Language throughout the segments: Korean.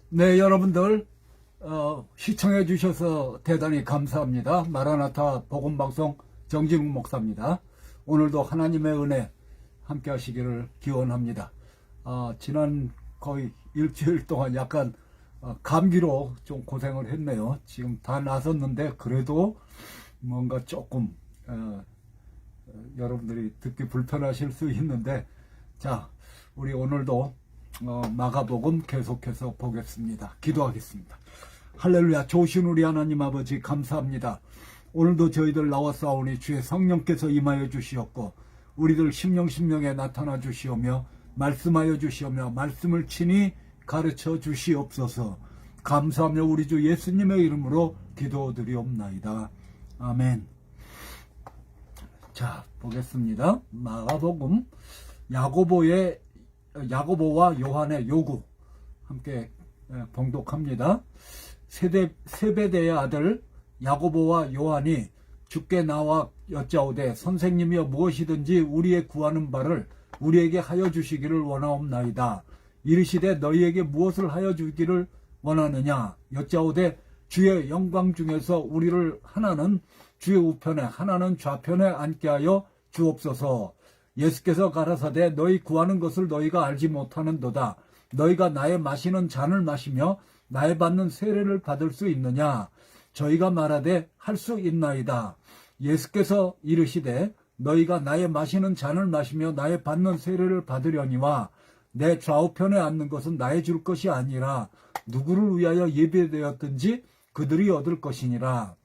네, 여러분들 시청해 주셔서 대단히 감사합니다. 마라나타 복음방송 정진욱 목사입니다. 오늘도 하나님의 은혜 함께 하시기를 기원합니다. 지난 거의 일주일 동안 약간 감기로 좀 고생을 했네요. 지금 다 나섰는데 그래도 뭔가 조금 여러분들이 듣기 불편하실 수 있는데, 자, 우리 오늘도 마가복음 계속해서 보겠습니다. 기도하겠습니다. 할렐루야. 좋으신 우리 하나님 아버지 감사합니다. 오늘도 저희들 나와싸우니 주의 성령께서 임하여 주시옵고 우리들 심령에 나타나 주시오며 말씀하여 주시오며 말씀을 친히 가르쳐 주시옵소서. 감사하며 우리 주 예수님의 이름으로 기도드리옵나이다. 아멘. 자, 보겠습니다. 마가복음 야고보와 요한의 요구 함께 봉독합니다. 세베대의 아들 야고보와 요한이 주께 나와 여짜오되 선생님이여 무엇이든지 우리의 구하는 바를 우리에게 하여 주시기를 원하옵나이다. 이르시되 너희에게 무엇을 하여 주기를 원하느냐. 여짜오되 주의 영광 중에서 우리를 하나는 주의 우편에 하나는 좌편에 앉게 하여 주옵소서. 예수께서 가라사대 너희 구하는 것을 너희가 알지 못하는도다. 너희가 나의 마시는 잔을 마시며 나의 받는 세례를 받을 수 있느냐. 저희가 말하되 할 수 있나이다. 예수께서 이르시되 너희가 나의 마시는 잔을 마시며 나의 받는 세례를 받으려니와 내 좌우편에 앉는 것은 나의 줄 것이 아니라 누구를 위하여 예배되었든지 그들이 얻을 것이니라.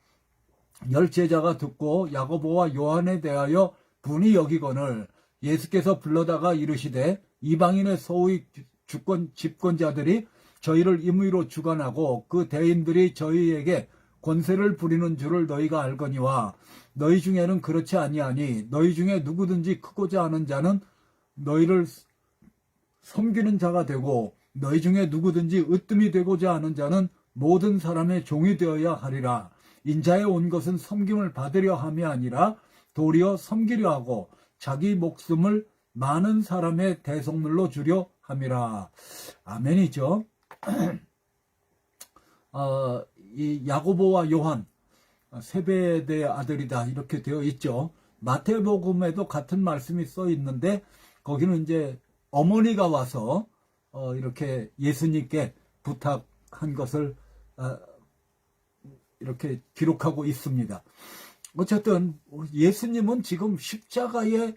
열 제자가 듣고 야고보와 요한에 대하여 분이 여기거늘 예수께서 불러다가 이르시되 이방인의 소위 집권자들이 저희를 임의로 주관하고 그 대인들이 저희에게 권세를 부리는 줄을 너희가 알거니와 너희 중에는 그렇지 아니하니 너희 중에 누구든지 크고자 하는 자는 너희를 섬기는 자가 되고 너희 중에 누구든지 으뜸이 되고자 하는 자는 모든 사람의 종이 되어야 하리라. 인자에 온 것은 섬김을 받으려 함이 아니라 도리어 섬기려 하고 자기 목숨을 많은 사람의 대속물로 주려 함이라. 아멘이죠. 이 야고보와 요한 세베대의 아들이다 이렇게 되어 있죠. 마태복음에도 같은 말씀이 써 있는데 거기는 이제 어머니가 와서 이렇게 예수님께 부탁한 것을 이렇게 기록하고 있습니다. 어쨌든 예수님은 지금 십자가에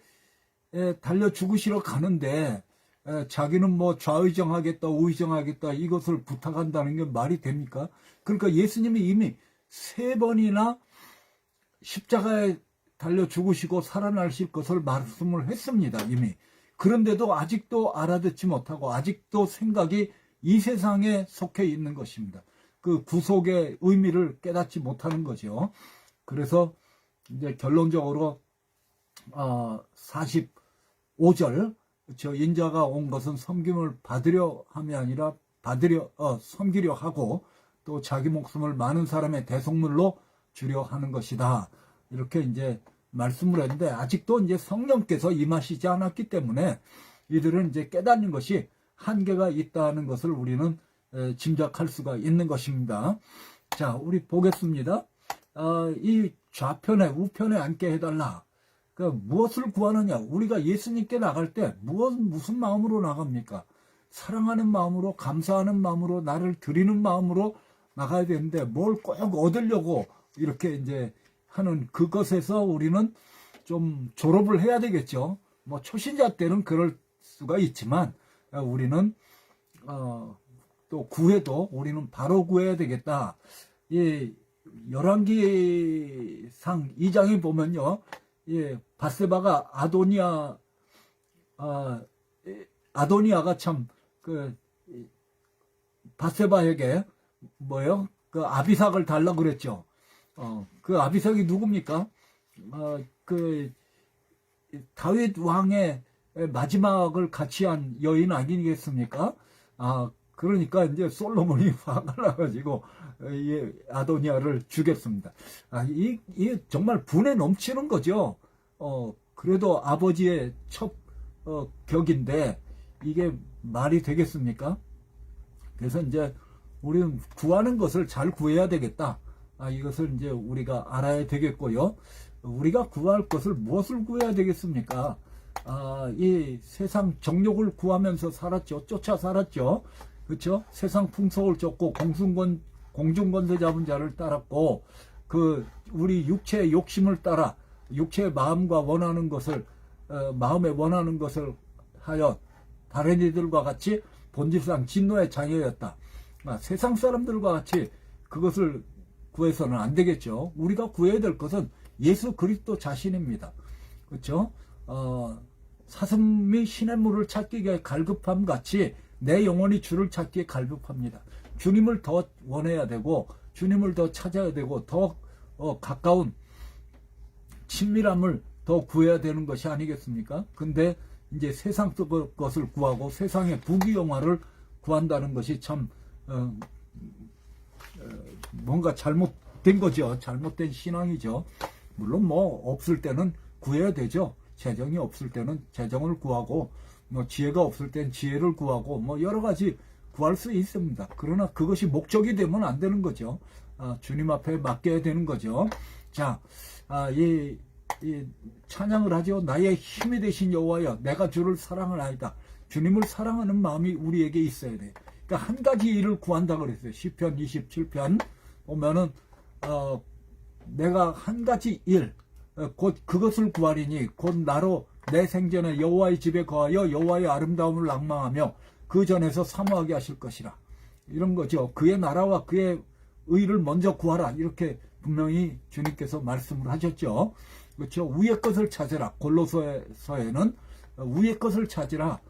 달려 죽으시러 가는데 자기는 뭐 좌의정하겠다 우의정하겠다 이것을 부탁한다는 게 말이 됩니까? 그러니까 예수님이 이미 3번이나 십자가에 달려 죽으시고 살아나실 것을 말씀을 했습니다. 이미. 그런데도 아직도 알아듣지 못하고 아직도 생각이 이 세상에 속해 있는 것입니다. 그 구속의 의미를 깨닫지 못하는 거죠. 그래서 이제 결론적으로 45절 저 인자가 온 것은 섬김을 받으려 함이 아니라 섬기려 하고 또 자기 목숨을 많은 사람의 대속물로 주려 하는 것이다. 이렇게 이제 말씀을 했는데 아직도 이제 성령께서 임하시지 않았기 때문에 이들은 이제 깨닫는 것이 한계가 있다는 것을 우리는 짐작할 수가 있는 것입니다. 자, 우리 보겠습니다. 이 좌편에 우편에 앉게 해달라. 무엇을 구하느냐? 우리가 예수님께 나갈 때 무슨 마음으로 나갑니까? 사랑하는 마음으로, 감사하는 마음으로, 나를 드리는 마음으로 나가야 되는데 뭘 꼭 얻으려고 이렇게 이제 하는 그것에서 우리는 좀 졸업을 해야 되겠죠. 뭐 초신자 때는 그럴 수가 있지만 우리는 또 구해도 우리는 바로 구해야 되겠다. 이 열왕기상 2장에 보면요. 예, 바세바가 아도니아가 참 바세바에게 그 아비삭을 달라고 그랬죠. 그 아비삭이 누굽니까? 그 다윗 왕의 마지막을 같이 한 여인 아니겠습니까? 그러니까 이제 솔로몬이 화가 나가지고 이 아도니아를 죽였습니다. 이 정말 분에 넘치는 거죠. 그래도 아버지의 첫 격인데 이게 말이 되겠습니까? 그래서 이제 우리는 구하는 것을 잘 구해야 되겠다. 이것을 이제 우리가 알아야 되겠고요. 우리가 구할 것을 무엇을 구해야 되겠습니까? 이 세상 정욕을 구하면서 살았죠. 쫓아 살았죠. 그렇죠? 세상 풍속을 쫓고 공중권세 잡은 자를 따랐고, 우리 육체의 욕심을 따라 육체의 마음과 원하는 것을, 마음에 원하는 것을 하여 다른 이들과 같이 본질상 진노의 자녀였다. 세상 사람들과 같이 그것을 구해서는 안 되겠죠. 우리가 구해야 될 것은 예수 그리스도 자신입니다. 그렇죠? 사슴이 시냇물을 찾기에 갈급함 같이 내 영혼이 주를 찾기에 갈급합니다. 주님을 더 원해야 되고, 주님을 더 찾아야 되고, 더 가까운 친밀함을 더 구해야 되는 것이 아니겠습니까? 근데 이제 세상 것을 구하고 세상의 부귀영화를 구한다는 것이 참 뭔가 잘못된 거죠. 잘못된 신앙이죠. 물론 뭐 없을 때는 구해야 되죠. 재정이 없을 때는 재정을 구하고, 뭐 지혜가 없을 땐 지혜를 구하고, 뭐 여러 가지 구할 수 있습니다. 그러나 그것이 목적이 되면 안 되는 거죠. 주님 앞에 맡겨야 되는 거죠. 자, 이 찬양을 하죠. 나의 힘이 되신 여호와여, 내가 주를 사랑하나이다. 주님을 사랑하는 마음이 우리에게 있어야 돼. 그러니까 한 가지 일을 구한다 그랬어요. 시편 27편 보면은 내가 한 가지 일, 곧 그것을 구하리니 곧 나로 내 생전에 여호와의 집에 거하여 여호와의 아름다움을 낭망하며 그 전에서 사모하게 하실 것이라. 이런 거죠. 그의 나라와 그의 의를 먼저 구하라. 이렇게 분명히 주님께서 말씀을 하셨죠. 그렇죠. 위의 것을 찾으라. 골로새서에는 위의 것을 찾으라.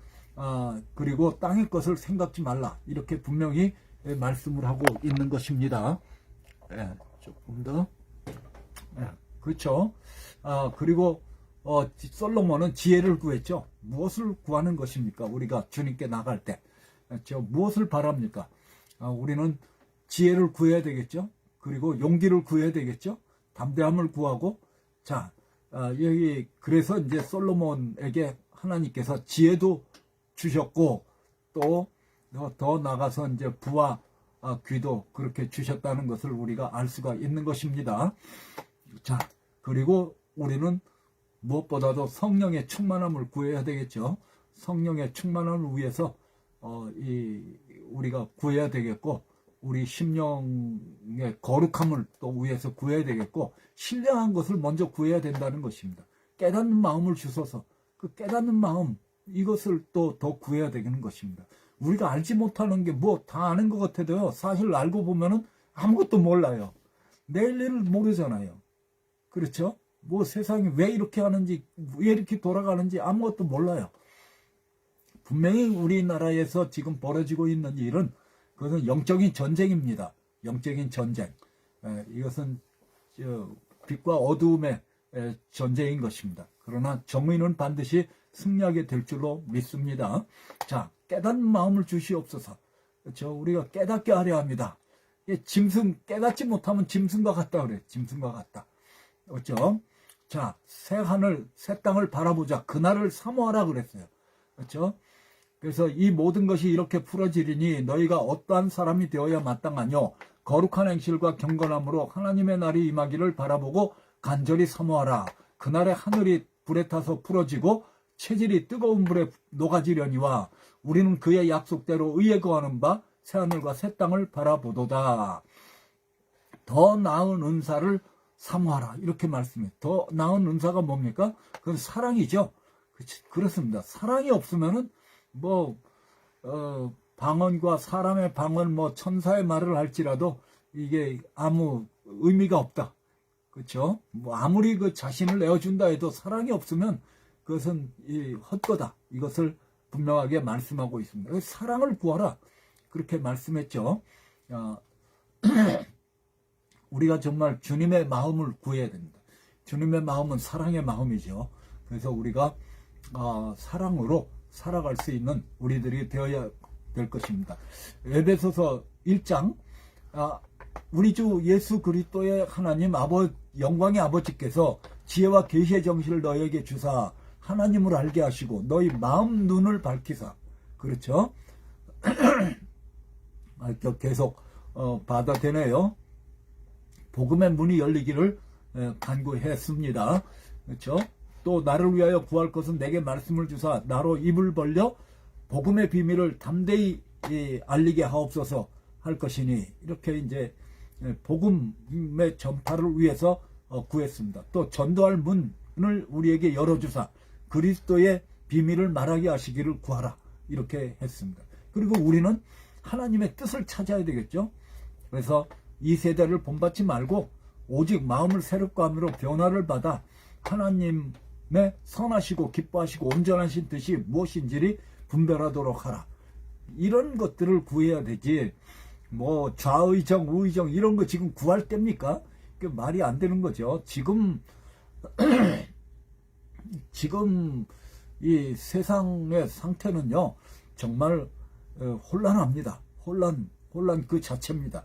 그리고 땅의 것을 생각지 말라. 이렇게 분명히 말씀을 하고 있는 것입니다. 조금 더. 그렇죠. 그리고 솔로몬은 지혜를 구했죠. 무엇을 구하는 것입니까? 우리가 주님께 나갈 때 무엇을 바랍니까? 우리는 지혜를 구해야 되겠죠. 그리고 용기를 구해야 되겠죠. 담대함을 구하고, 자, 여기 그래서 이제 솔로몬에게 하나님께서 지혜도 주셨고, 또 더 나가서 이제 부와 귀도 그렇게 주셨다는 것을 우리가 알 수가 있는 것입니다. 자, 그리고 우리는 무엇보다도 성령의 충만함을 구해야 되겠죠. 성령의 충만함을 위해서 우리가 구해야 되겠고, 우리 심령의 거룩함을 또 위해서 구해야 되겠고, 신령한 것을 먼저 구해야 된다는 것입니다. 깨닫는 마음을 주셔서 그 깨닫는 마음, 이것을 또 더 구해야 되는 것입니다. 우리가 알지 못하는 게 뭐 다 아는 것 같아도요, 사실 알고 보면은 아무것도 몰라요. 내일 일을 모르잖아요. 그렇죠? 뭐 세상이 왜 이렇게 하는지, 왜 이렇게 돌아가는지 아무것도 몰라요. 분명히 우리나라에서 지금 벌어지고 있는 일은 그것은 영적인 전쟁입니다. 영적인 전쟁. 이것은 빛과 어두움의 전쟁인 것입니다. 그러나 정의는 반드시 승리하게 될 줄로 믿습니다. 자, 깨닫는 마음을 주시옵소서. 그렇죠? 우리가 깨닫게 하려 합니다. 깨닫지 못하면 짐승과 같다 그래. 짐승과 같다. 그렇죠? 자, 새 하늘, 새 땅을 바라보자. 그날을 사모하라 그랬어요. 그렇죠? 그래서 이 모든 것이 이렇게 풀어지리니 너희가 어떠한 사람이 되어야 마땅하뇨. 거룩한 행실과 경건함으로 하나님의 날이 임하기를 바라보고 간절히 사모하라. 그날에 하늘이 불에 타서 풀어지고 체질이 뜨거운 불에 녹아지려니와 우리는 그의 약속대로 의에 거하는 바 새하늘과 새 땅을 바라보도다. 더 나은 은사를 사모하라. 이렇게 말씀해요. 더 나은 은사가 뭡니까? 그건 사랑이죠. 그렇습니다. 사랑이 없으면은 방언과 사람의 방언, 천사의 말을 할지라도 이게 아무 의미가 없다. 그렇죠? 아무리 그 자신을 내어준다 해도 사랑이 없으면 그것은 헛거다. 이것을 분명하게 말씀하고 있습니다. 사랑을 구하라. 그렇게 말씀했죠. 우리가 정말 주님의 마음을 구해야 됩니다. 주님의 마음은 사랑의 마음이죠. 그래서 우리가 사랑으로 살아갈 수 있는 우리들이 되어야 될 것입니다. 에베소서 1장, 우리 주 예수 그리스도의 하나님 영광의 아버지께서 지혜와 계시의 정신을 너희에게 주사 하나님을 알게 하시고 너희 마음 눈을 밝히사. 그렇죠? 계속 받아되네요. 복음의 문이 열리기를 간구했습니다. 그렇죠? 또 나를 위하여 구할 것은 내게 말씀을 주사 나로 입을 벌려 복음의 비밀을 담대히 알리게 하옵소서 할 것이니, 이렇게 이제 복음의 전파를 위해서 구했습니다. 또 전도할 문을 우리에게 열어주사 그리스도의 비밀을 말하게 하시기를 구하라, 이렇게 했습니다. 그리고 우리는 하나님의 뜻을 찾아야 되겠죠. 그래서 이 세대를 본받지 말고 오직 마음을 새롭게 함으로 변화를 받아 하나님의 선하시고 기뻐하시고 온전하신 뜻이 무엇인지를 분별하도록 하라. 이런 것들을 구해야 되지, 뭐 좌의정 우의정 이런 거 지금 구할 때입니까? 그 말이 안 되는 거죠. 지금 이 세상의 상태는요 정말 혼란합니다. 혼란 그 자체입니다.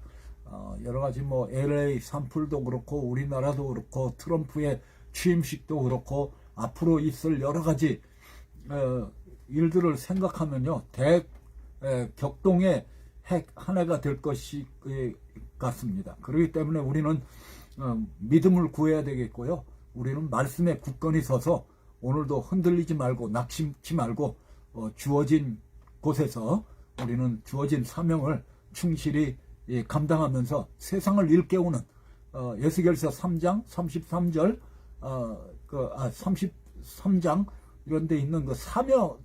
여러 가지 뭐 LA 산불도 그렇고 우리나라도 그렇고 트럼프의 취임식도 그렇고 앞으로 있을 여러 가지 일들을 생각하면요 격동의 핵 한 해가 될 것이 같습니다. 그렇기 때문에 우리는 믿음을 구해야 되겠고요. 우리는 말씀에 굳건히 서서 오늘도 흔들리지 말고 낙심치 말고 주어진 곳에서 우리는 주어진 사명을 충실히 감당하면서 세상을 일깨우는 에스겔서 3장 33절 33장 이런 데 있는 그 사명,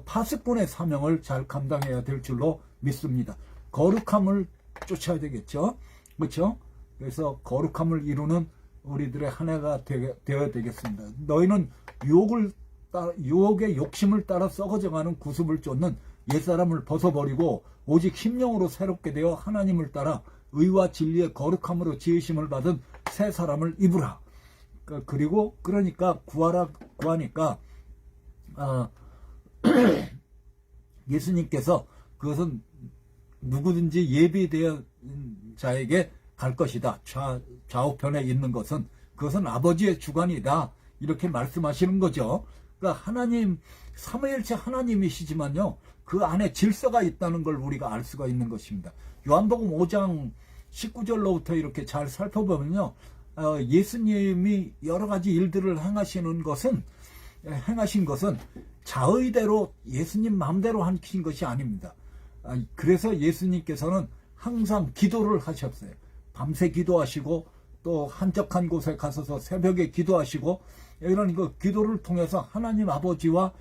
파수꾼의 사명을 잘 감당해야 될 줄로 믿습니다. 거룩함을 쫓아야 되겠죠. 그렇죠? 그래서 거룩함을 이루는 우리들의 한 해가 되어야 되겠습니다. 너희는 유혹의 욕심을 따라 썩어져가는 구습을 쫓는 옛사람을 벗어버리고 오직 심령으로 새롭게 되어 하나님을 따라 의와 진리의 거룩함으로 지으심을 받은 새 사람을 입으라. 그리고 그러니까 구하니까 예수님께서 그것은 누구든지 예비되어 자에게 갈 것이다. 좌우편에 있는 것은 그것은 아버지의 주관이다. 이렇게 말씀하시는 거죠. 그러니까 하나님, 삼위일체 하나님이시지만요 그 안에 질서가 있다는 걸 우리가 알 수가 있는 것입니다. 요한복음 5장 19절로부터 이렇게 잘 살펴보면요 예수님이 여러 가지 일들을 행하신 것은 자의대로 예수님 마음대로 하신 것이 아닙니다. 그래서 예수님께서는 항상 기도를 하셨어요. 밤새 기도하시고 또 한적한 곳에 가서서 새벽에 기도하시고 이런 그 기도를 통해서 하나님 아버지와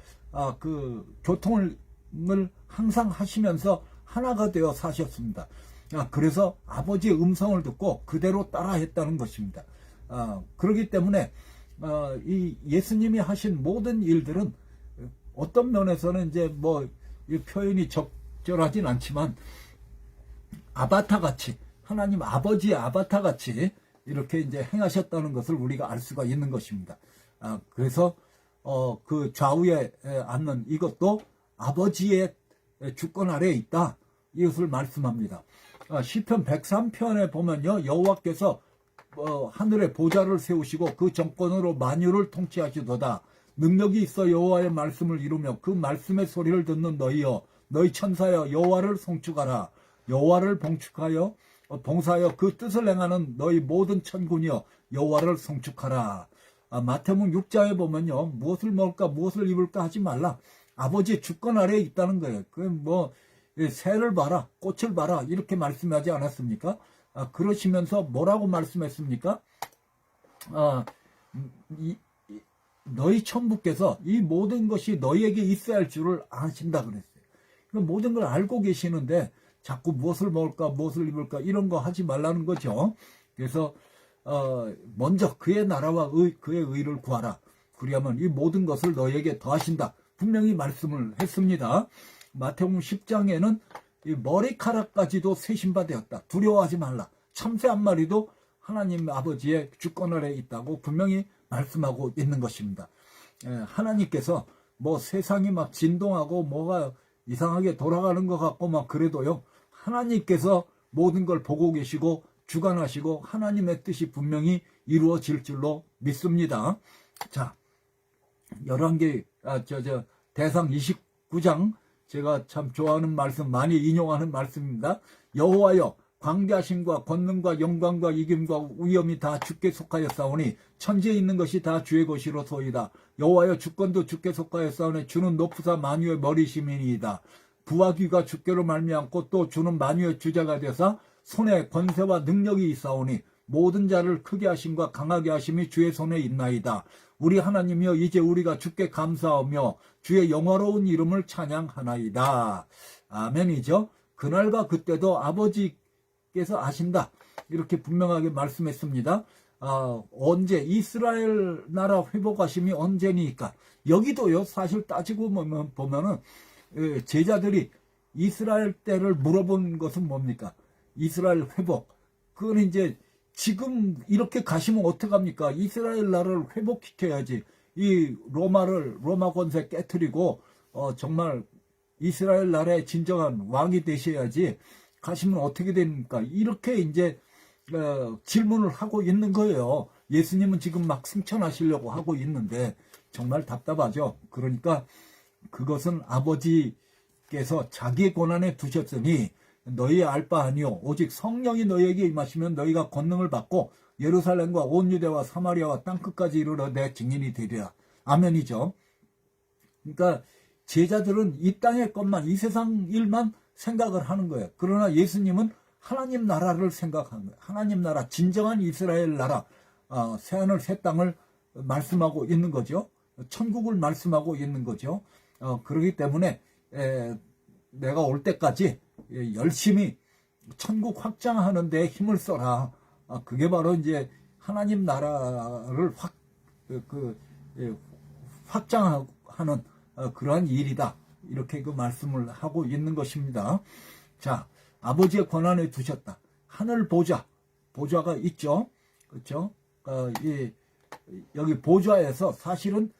그 교통을 항상 하시면서 하나가 되어 사셨습니다. 그래서 아버지의 음성을 듣고 그대로 따라했다는 것입니다. 그렇기 때문에 이 예수님이 하신 모든 일들은 어떤 면에서는 이제 뭐 이 표현이 적절하진 않지만 아바타 같이, 하나님 아버지의 아바타 같이 이렇게 이제 행하셨다는 것을 우리가 알 수가 있는 것입니다. 그래서 그 좌우에 앉는 이것도 아버지의 주권 아래에 있다, 이것을 말씀합니다. 시편 103편에 보면요 여호와께서 하늘에 보좌를 세우시고 그 정권으로 만유를 통치하시도다. 능력이 있어 여호와의 말씀을 이루며 그 말씀의 소리를 듣는 너희여, 너희 천사여 여호와를 송축하라. 여호와를 봉축하여 봉사하여 그 뜻을 행하는 너희 모든 천군이여 여호와를 송축하라. 마태복음 6장에 보면요 무엇을 먹을까 무엇을 입을까 하지 말라. 아버지의 주권 아래에 있다는 거예요. 그 뭐 새를 봐라 꽃을 봐라 이렇게 말씀하지 않았습니까? 그러시면서 뭐라고 말씀했습니까? 너희 천부께서 이 모든 것이 너희에게 있어야 할 줄을 아신다 그랬어요. 모든 걸 알고 계시는데 자꾸 무엇을 먹을까 무엇을 입을까 이런 거 하지 말라는 거죠. 그래서 먼저 그의 나라와 그의 의를 구하라. 그리하면 이 모든 것을 너희에게 더하신다. 분명히 말씀을 했습니다. 마태복음 10장에는 이 머리카락까지도 세신바 되었다. 두려워하지 말라. 참새 한 마리도 하나님 아버지의 주권 아래에 있다고 분명히 말씀하고 있는 것입니다. 하나님께서 뭐 세상이 막 진동하고 뭐가 이상하게 돌아가는 것 같고 막 그래도요 하나님께서 모든 걸 보고 계시고 주관하시고 하나님의 뜻이 분명히 이루어질 줄로 믿습니다. 자, 11개 대상 29장 제가 참 좋아하는 말씀, 많이 인용하는 말씀입니다. 여호와여, 광대하심과 권능과 영광과 이김과 위엄이 다 주께 속하였사오니 천지에 있는 것이 다 주의 것이로소이다. 여호와여, 주권도 주께 속하였사오니 주는 높으사 만유의 머리심이니이다. 부와 귀가 주께로 말미암고 또 주는 만유의 주자가 되사 손에 권세와 능력이 있사오니 모든 자를 크게 하심과 강하게 하심이 주의 손에 있나이다. 우리 하나님이여, 이제 우리가 주께 감사하며 주의 영화로운 이름을 찬양하나이다. 아멘이죠. 그날과 그때도 아버지께서 아신다, 이렇게 분명하게 말씀했습니다. 언제 이스라엘 나라 회복하심이 언제니까. 여기도요, 사실 따지고 보면은 제자들이 이스라엘 때를 물어본 것은 뭡니까? 이스라엘 회복. 그건 이제 지금 이렇게 가시면 어떡합니까? 이스라엘 나라를 회복시켜야지. 이 로마 권세 깨트리고 정말 이스라엘 나라의 진정한 왕이 되셔야지. 가시면 어떻게 됩니까? 이렇게 이제 질문을 하고 있는 거예요. 예수님은 지금 막 승천하시려고 하고 있는데 정말 답답하죠. 그러니까 그것은 아버지께서 자기의 권한에 두셨으니 너희의 알 바 아니요 오직 성령이 너희에게 임하시면 너희가 권능을 받고 예루살렘과 온 유대와 사마리아와 땅끝까지 이르러 내 증인이 되리라. 아멘이죠. 그러니까 제자들은 이 땅의 것만, 이 세상 일만 생각을 하는 거예요. 그러나 예수님은 하나님 나라를 생각하는 거예요. 하나님 나라, 진정한 이스라엘 나라, 새하늘 새 땅을 말씀하고 있는 거죠. 천국을 말씀하고 있는 거죠. 그렇기 때문에 내가 올 때까지 열심히 천국 확장하는 데 힘을 써라. 그게 바로 이제 하나님 나라를 확장하는 그러한 일이다. 이렇게 그 말씀을 하고 있는 것입니다. 자, 아버지의 권한에 두셨다. 하늘 보좌가 있죠. 그렇죠? 여기 보좌에서 사실은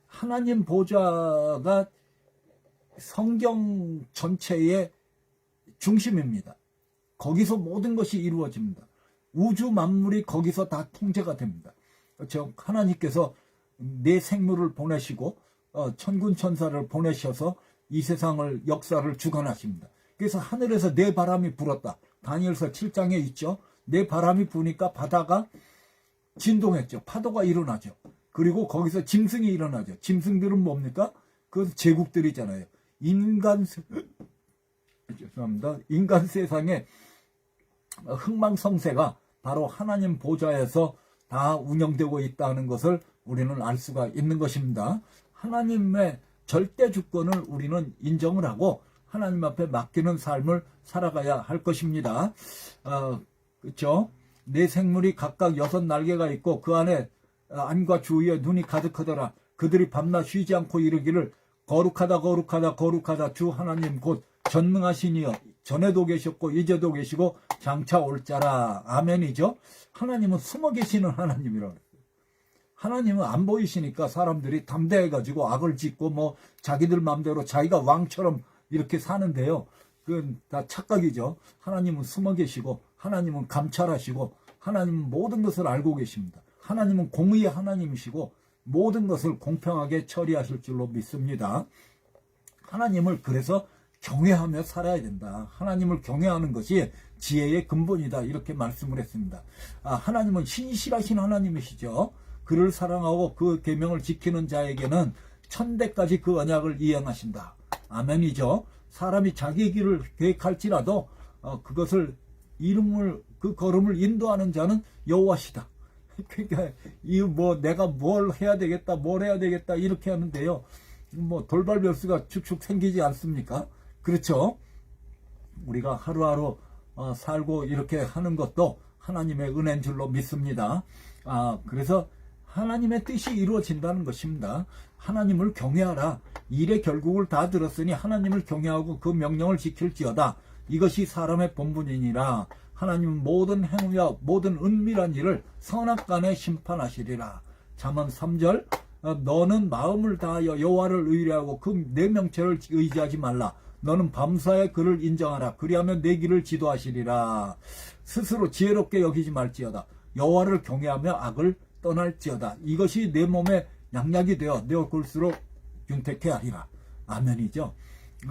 하나님 보좌가 성경 전체의 중심입니다. 거기서 모든 것이 이루어집니다. 우주 만물이 거기서 다 통제가 됩니다. 그렇죠? 하나님께서 내 생물을 보내시고 천군 천사를 보내셔서 이 세상을 역사를 주관하십니다. 그래서 하늘에서 내 바람이 불었다. 다니엘서 7장에 있죠. 내 바람이 부니까 바다가 진동했죠. 파도가 일어나죠. 그리고 거기서 짐승이 일어나죠. 짐승들은 뭡니까? 그것은 제국들이잖아요. 인간 세상에 흥망성쇠가 바로 하나님 보좌에서 다 운영되고 있다는 것을 우리는 알 수가 있는 것입니다. 하나님의 절대 주권을 우리는 인정을 하고 하나님 앞에 맡기는 삶을 살아가야 할 것입니다. 그렇죠? 내 생물이 각각 6날개가 있고 그 안에 안과 주위에 눈이 가득하더라. 그들이 밤낮 쉬지 않고 이르기를 거룩하다 거룩하다 거룩하다 주 하나님 곧 전능하시니여 전에도 계셨고 이제도 계시고 장차 올 자라. 아멘이죠. 하나님은 숨어 계시는 하나님이라고 그랬어요. 하나님은 안 보이시니까 사람들이 담대해가지고 악을 짓고 뭐 자기들 마음대로 자기가 왕처럼 이렇게 사는데요. 그건 다 착각이죠. 하나님은 숨어 계시고 하나님은 감찰하시고 하나님은 모든 것을 알고 계십니다. 하나님은 공의의 하나님이시고 모든 것을 공평하게 처리하실 줄로 믿습니다. 하나님을 그래서 경외하며 살아야 된다. 하나님을 경외하는 것이 지혜의 근본이다. 이렇게 말씀을 했습니다. 하나님은 신실하신 하나님이시죠. 그를 사랑하고 그 계명을 지키는 자에게는 천대까지 그 언약을 이행하신다. 아멘이죠. 사람이 자기 길을 계획할지라도 그것을 그 걸음을 인도하는 자는 여호와시다. 그러니까 내가 뭘 해야 되겠다 이렇게 하는데요. 돌발별수가 축축 생기지 않습니까? 그렇죠? 우리가 하루하루 살고 이렇게 하는 것도 하나님의 은혜인 줄로 믿습니다. 그래서 하나님의 뜻이 이루어진다는 것입니다. 하나님을 경외하라. 일의 결국을 다 들었으니 하나님을 경외하고 그 명령을 지킬지어다. 이것이 사람의 본분이니라. 하나님은 모든 행위와 모든 은밀한 일을 선악간에 심판하시리라. 잠언 3절 너는 마음을 다하여 여호와를 의뢰하고 그 내 명체를 의지하지 말라. 너는 밤사에 그를 인정하라. 그리하면 내 길을 지도하시리라. 스스로 지혜롭게 여기지 말지어다. 여호와를 경외하며 악을 떠날지어다. 이것이 내 몸에 양약이 되어 내 얼굴수록 윤택해 하리라. 아멘이죠.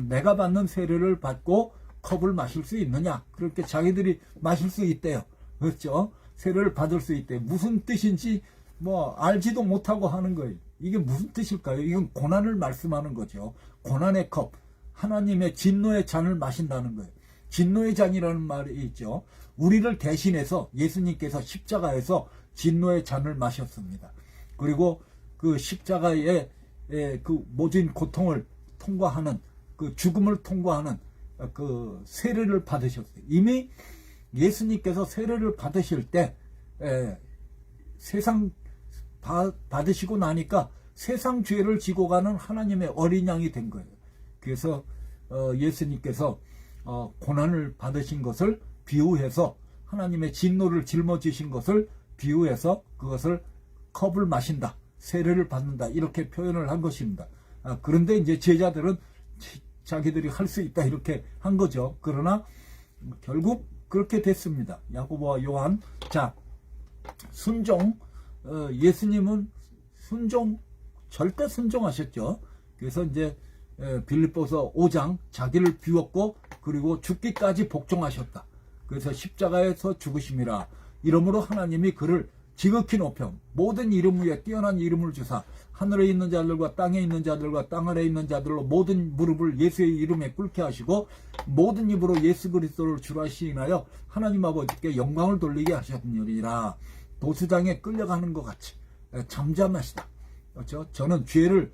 내가 받는 세례를 받고 컵을 마실 수 있느냐? 그렇게 자기들이 마실 수 있대요. 그렇죠? 세례를 받을 수 있대. 무슨 뜻인지 뭐 알지도 못하고 하는 거예요. 이게 무슨 뜻일까요? 이건 고난을 말씀하는 거죠. 고난의 컵, 하나님의 진노의 잔을 마신다는 거예요. 진노의 잔이라는 말이 있죠. 우리를 대신해서 예수님께서 십자가에서 진노의 잔을 마셨습니다. 그리고 그 십자가의 그 모진 고통을 통과하는, 그 죽음을 통과하는 그 세례를 받으셨어요. 이미 예수님께서 세례를 받으실 때 세상 받으시고 나니까 세상 죄를 지고 가는 하나님의 어린 양이 된 거예요. 그래서 예수님께서 고난을 받으신 것을 비유해서, 하나님의 진노를 짊어지신 것을 비유해서 그것을 컵을 마신다, 세례를 받는다, 이렇게 표현을 한 것입니다. 그런데 이제 제자들은 자기들이 할 수 있다 이렇게 한 거죠. 그러나 결국 그렇게 됐습니다. 야고보와 요한. 자, 순종, 예수님은 절대 순종하셨죠. 그래서 이제 빌립보서 5장, 자기를 비웠고 그리고 죽기까지 복종하셨다. 그래서 십자가에서 죽으심이라. 이러므로 하나님이 그를 지극히 높여 모든 이름 위에 뛰어난 이름을 주사 하늘에 있는 자들과 땅에 있는 자들과 땅 아래에 있는 자들로 모든 무릎을 예수의 이름에 꿇게 하시고 모든 입으로 예수 그리스도를 주라 시인하여 하나님 아버지께 영광을 돌리게 하셨느니라. 도수장에 끌려가는 것 같이 잠잠하시다. 그렇죠? 저는 죄를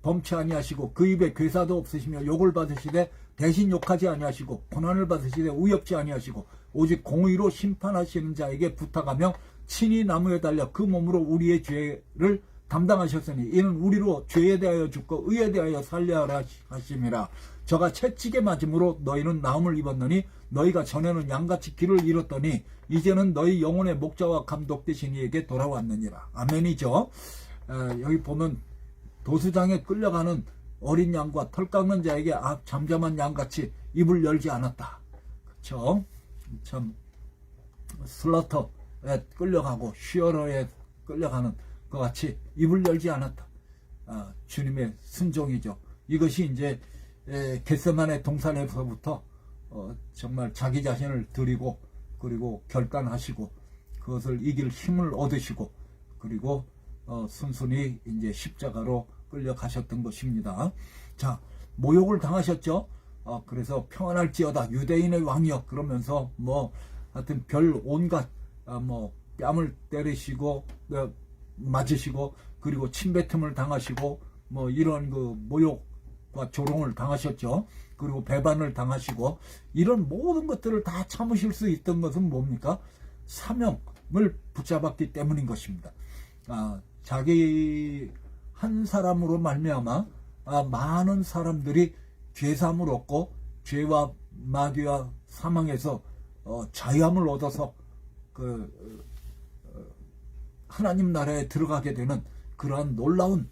범치 아니하시고 그 입에 괴사도 없으시며 욕을 받으시되 대신 욕하지 아니하시고 고난을 받으시되 우엽지 아니하시고 오직 공의로 심판하시는 자에게 부탁하며 친히 나무에 달려 그 몸으로 우리의 죄를 담당하셨으니 이는 우리로 죄에 대하여 죽고 의에 대하여 살려라 하심이라. 저가 채찍에 맞음으로 너희는 나음을 입었느니 너희가 전에는 양같이 길을 잃었더니 이제는 너희 영혼의 목자와 감독 되신 이에게 돌아왔느니라. 아멘이죠. 여기 보면 도수장에 끌려가는 어린 양과 털 깎는 자에게 잠잠한 양같이 입을 열지 않았다. 그렇죠? 참 슬러터에 끌려가고 쉬어러에 끌려가는 것 같이 입을 열지 않았다. 주님의 순종이죠. 이것이 이제 겟세마네 동산에서부터 정말 자기 자신을 드리고 그리고 결단하시고 그것을 이길 힘을 얻으시고 그리고 순순히 이제 십자가로 끌려가셨던 것입니다. 자, 모욕을 당하셨죠. 그래서 평안할지어다 유대인의 왕이여 그러면서 뭐 하여튼 별 온갖 뭐 뺨을 때리시고 맞으시고 그리고 침뱉음을 당하시고 뭐 이런 그 모욕과 조롱을 당하셨죠. 그리고 배반을 당하시고 이런 모든 것들을 다 참으실 수 있던 것은 뭡니까? 사명을 붙잡았기 때문인 것입니다. 자기 한 사람으로 말미암아 많은 사람들이 죄사함을 얻고 죄와 마귀와 사망에서 자유함을 얻어서 그 하나님 나라에 들어가게 되는 그러한 놀라운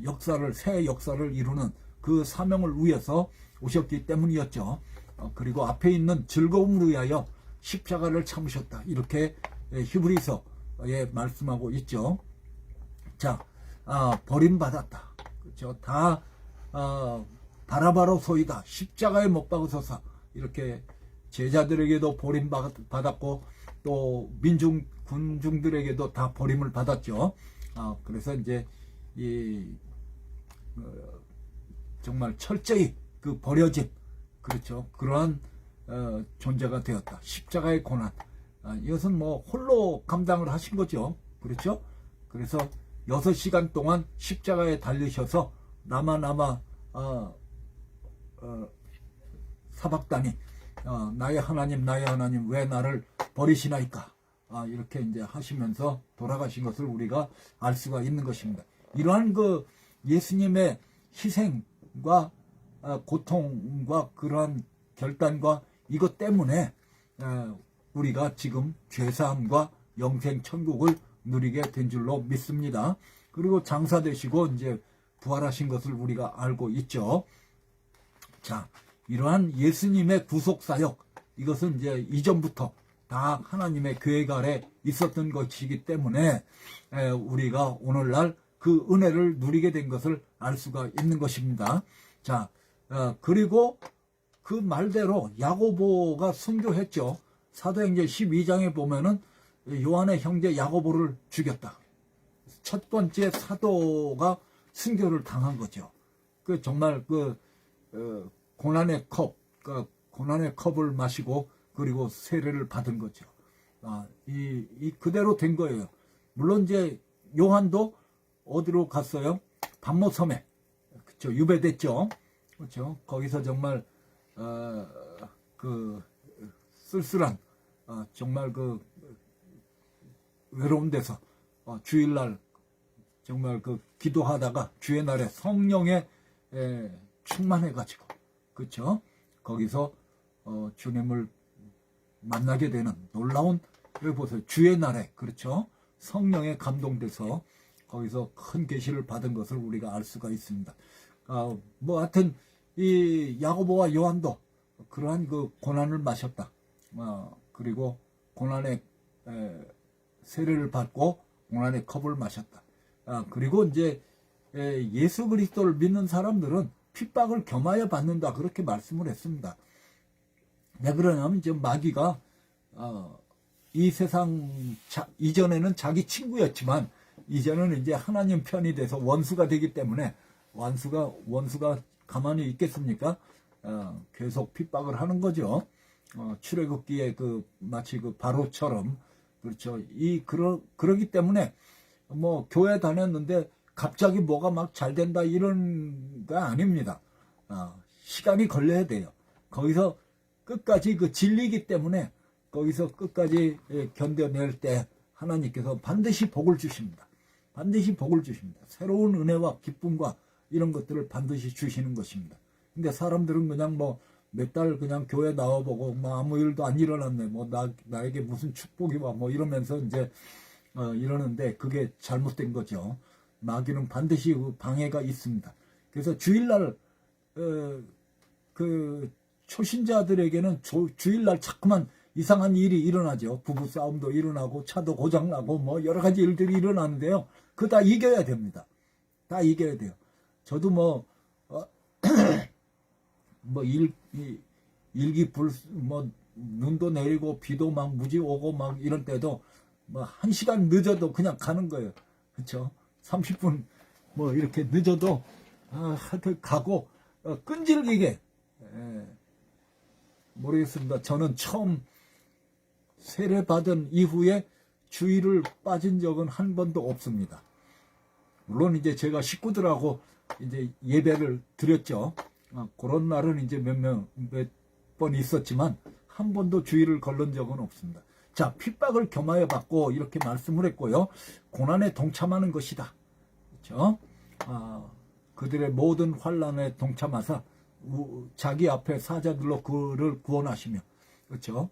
역사를, 새 역사를 이루는 그 사명을 위해서 오셨기 때문이었죠. 그리고 앞에 있는 즐거움을 위하여 십자가를 참으셨다. 이렇게 히브리서에 말씀하고 있죠. 자, 버림받았다. 그렇죠. 다 바라바로 소이다. 십자가에 못 박으소서. 이렇게 제자들에게도 버림받았고 또 군중들에게도 다 버림을 받았죠. 그래서 이제 정말 철저히 그 버려진, 그렇죠, 그러한 존재가 되었다. 십자가의 고난, 이것은 뭐 홀로 감당을 하신 거죠. 그렇죠. 그래서 6시간 동안 십자가에 달리셔서 나마 사박다니 나의 하나님 왜 나를 버리시나이까, 이렇게 이제 하시면서 돌아가신 것을 우리가 알 수가 있는 것입니다. 이러한 그 예수님의 희생과 고통과 그러한 결단과 이것 때문에 우리가 지금 죄사함과 영생 천국을 누리게 된 줄로 믿습니다. 그리고 장사되시고 이제 부활하신 것을 우리가 알고 있죠. 자, 이러한 예수님의 구속사역, 이것은 이제 이전부터 다 하나님의 계획 아래 있었던 것이기 때문에 우리가 오늘날 그 은혜를 누리게 된 것을 알 수가 있는 것입니다. 자, 그리고 그 말대로 야고보가 순교했죠. 사도행전 12장에 보면은 요한의 형제 야고보를 죽였다. 첫 번째 사도가 순교를 당한 거죠. 그 정말 고난의 고난의 컵을 마시고 그리고 세례를 받은 거죠. 그대로 된 거예요. 물론 이제 요한도 어디로 갔어요? pat모섬에 그렇죠. 유배됐죠. 그렇죠. 거기서 정말 쓸쓸한 정말 외로운 데서 주일날 정말 기도하다가 주의 날에 성령에 충만해가지고 그렇죠. 거기서 주님을 만나게 되는 놀라운, 여기 보세요. 주의 날에 그렇죠. 성령에 감동돼서 거기서 큰 계시를 받은 것을 우리가 알 수가 있습니다. 하여튼 이 야고보와 요한도 그러한 고난을 마셨다. 그리고 고난의 세례를 받고 고난의 컵을 마셨다. 그리고 이제 예수 그리스도를 믿는 사람들은 핍박을 겸하여 받는다. 그렇게 말씀을 했습니다. 왜 그러냐면 이제 마귀가 이 세상 이전에는 자기 친구였지만 이제는 이제 하나님 편이 돼서 원수가 되기 때문에 원수가 가만히 있겠습니까? 계속 핍박을 하는 거죠. 출애굽기에 마치 바로처럼 그렇죠. 그러기 때문에 교회 다녔는데 갑자기 뭐가 막 잘 된다 이런 거 아닙니다. 시간이 걸려야 돼요. 거기서 끝까지 진리이기 때문에 거기서 끝까지 견뎌낼 때 하나님께서 반드시 복을 주십니다. 반드시 복을 주십니다. 새로운 은혜와 기쁨과 이런 것들을 반드시 주시는 것입니다. 근데 사람들은 그냥 몇 달 그냥 교회 나와보고 아무 일도 안 일어났네. 나에게 무슨 축복이 와 이러면서 이제 이러는데 그게 잘못된 거죠. 마귀는 반드시 방해가 있습니다. 그래서 주일날 초신자들에게는 주일날 자꾸만 이상한 일이 일어나죠. 부부 싸움도 일어나고 차도 고장나고 여러 가지 일들이 일어나는데요. 그거 다 이겨야 됩니다. 다 이겨야 돼요. 저도 일기불 눈도 내리고 비도 막 무지 오고 이런 때도 1시간 늦어도 그냥 가는 거예요. 그렇죠? 30분 이렇게 늦어도 하여튼 가고 끈질기게 모르겠습니다. 저는 처음 세례받은 이후에 주일을 빠진 적은 한 번도 없습니다. 물론 이제 제가 식구들하고 이제 예배를 드렸죠. 그런 날은 이제 몇 번 있었지만 한 번도 주일을 걸른 적은 없습니다. 자, 핍박을 겸하여 받고 이렇게 말씀을 했고요. 고난에 동참하는 것이다. 그렇죠? 그들의 모든 환난에 동참하사 자기 앞에 사자들로 그를 구원하시며, 그렇죠?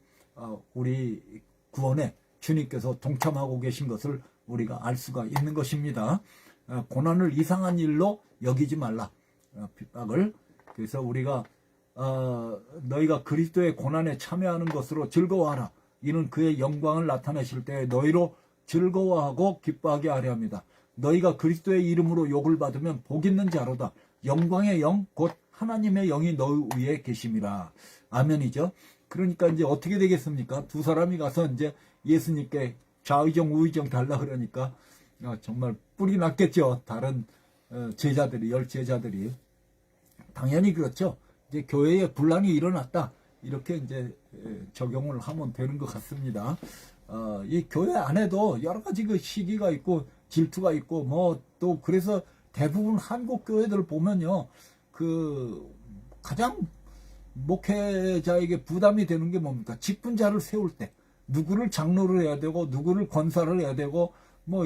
우리 구원에 주님께서 동참하고 계신 것을 우리가 알 수가 있는 것입니다. 고난을 이상한 일로 여기지 말라. 핍박을. 그래서 우리가 너희가 그리스도의 고난에 참여하는 것으로 즐거워하라. 이는 그의 영광을 나타내실 때 너희로 즐거워하고 기뻐하게 하려 합니다. 너희가 그리스도의 이름으로 욕을 받으면 복 있는 자로다. 영광의 영 곧 하나님의 영이 너희 위에 계심이라. 아멘이죠. 그러니까 이제 어떻게 되겠습니까? 두 사람이 가서 이제 예수님께 좌의정 우의정 달라 그러니까 정말 뿔이 났겠죠. 다른 제자들이, 열 제자들이. 당연히 그렇죠. 이제 교회에 분란이 일어났다. 이렇게 이제 적용을 하면 되는 것 같습니다. 이 교회 안에도 여러 가지 시기가 있고 질투가 있고 또 그래서 대부분 한국 교회들 보면요. 가장 목회자에게 부담이 되는 게 뭡니까? 직분자를 세울 때 누구를 장로를 해야 되고 누구를 권사를 해야 되고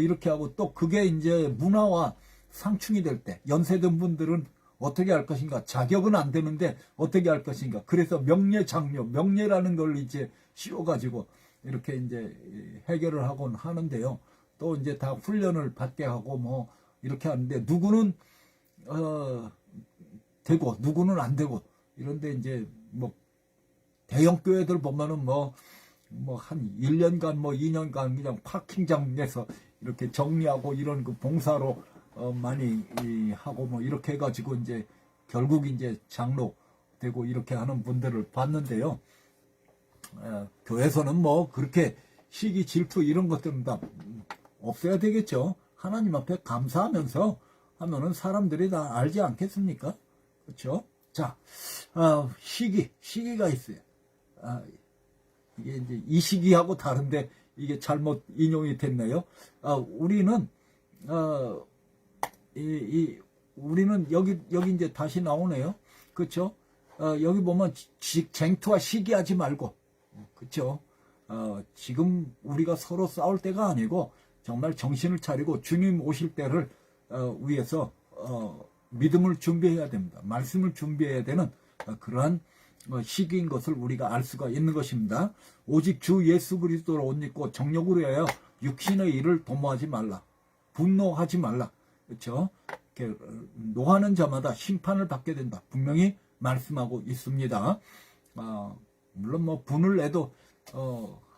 이렇게 하고 또 그게 이제 문화와 상충이 될 때 연세든 분들은 어떻게 할 것인가? 자격은 안 되는데 어떻게 할 것인가? 그래서 명예 장려, 명예라는 걸 이제 씌워가지고 이렇게 이제 해결을 하곤 하는데요. 또 이제 다 훈련을 받게 하고 이렇게 하는데 누구는 되고 누구는 안 되고 이런데 이제 대형 교회들 보면은 한 1년간 2년간 그냥 파킹장에서 이렇게 정리하고 이런 봉사로 많이 하고 이렇게 해가지고 이제 결국 이제 장로 되고 이렇게 하는 분들을 봤는데요. 교회에서는 뭐 그렇게 시기 질투 이런 것들은 다 없어야 되겠죠. 하나님 앞에 감사하면서 하면은 사람들이 다 알지 않겠습니까? 그렇죠? 자, 시기가 있어요. 이게 이제 이 시기하고 다른데 이게 잘못 인용이 됐네요. 우리는 우리는 여기 이제 다시 나오네요. 그렇죠? 여기 보면 쟁투와 시기하지 말고, 그렇죠? 지금 우리가 서로 싸울 때가 아니고 정말 정신을 차리고 주님 오실 때를 위해서 믿음을 준비해야 됩니다. 말씀을 준비해야 되는 그러한 시기인 것을 우리가 알 수가 있는 것입니다. 오직 주 예수 그리스도를 옷 입고 정욕으로 하여 육신의 일을 도모하지 말라. 분노하지 말라. 그렇죠? 노하는 자마다 심판을 받게 된다. 분명히 말씀하고 있습니다. 물론 뭐 분을 내도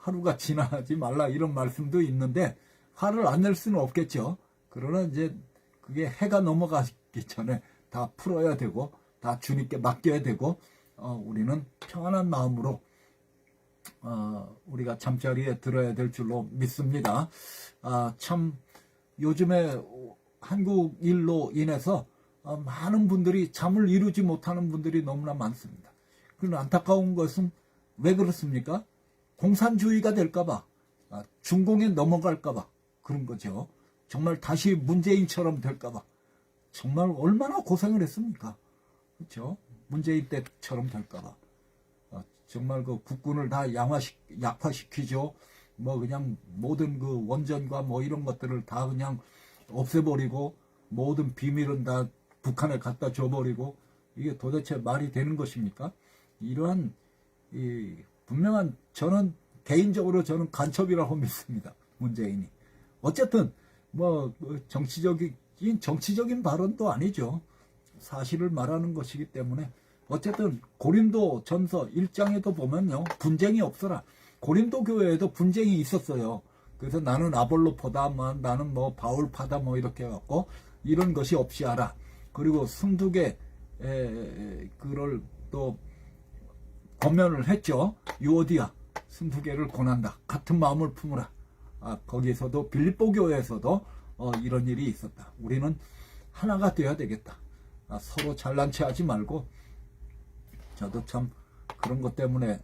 하루가 지나지 말라 이런 말씀도 있는데 화를 안 낼 수는 없겠죠. 그러나 이제 그게 해가 넘어가기 전에 다 풀어야 되고 다 주님께 맡겨야 되고 우리는 평안한 마음으로 우리가 잠자리에 들어야 될 줄로 믿습니다. 참 요즘에 한국 일로 인해서 많은 분들이 잠을 이루지 못하는 분들이 너무나 많습니다. 그런데 안타까운 것은 왜 그렇습니까? 공산주의가 될까봐, 중공에 넘어갈까봐 그런 거죠. 정말 다시 문재인처럼 될까봐 정말 얼마나 고생을 했습니까? 그렇죠? 문재인 때처럼 될까봐 정말 그 국군을 다 약화시키죠. 뭐 그냥 모든 그 원전과 뭐 이런 것들을 다 그냥 없애버리고 모든 비밀은 다 북한에 갖다 줘버리고 이게 도대체 말이 되는 것입니까? 이러한 분명한 저는 개인적으로 저는 간첩이라고 믿습니다. 문재인이. 어쨌든 뭐 정치적인 발언도 아니죠. 사실을 말하는 것이기 때문에 어쨌든 고린도 전서 1장에도 보면요. 분쟁이 없어라. 고린도 교회에도 분쟁이 있었어요. 그래서 나는 아볼로포다, 나는 뭐 바울파다 뭐 이렇게 해갖고 이런 것이 없이 하라. 그리고 순두계 그걸 또 권면을 했죠. 유오디아 순두계를 권한다. 같은 마음을 품으라. 거기에서도 빌립보 교회에서도 이런 일이 있었다. 우리는 하나가 되어야 되겠다. 서로 잘난 체 하지 말고 저도 참 그런 것 때문에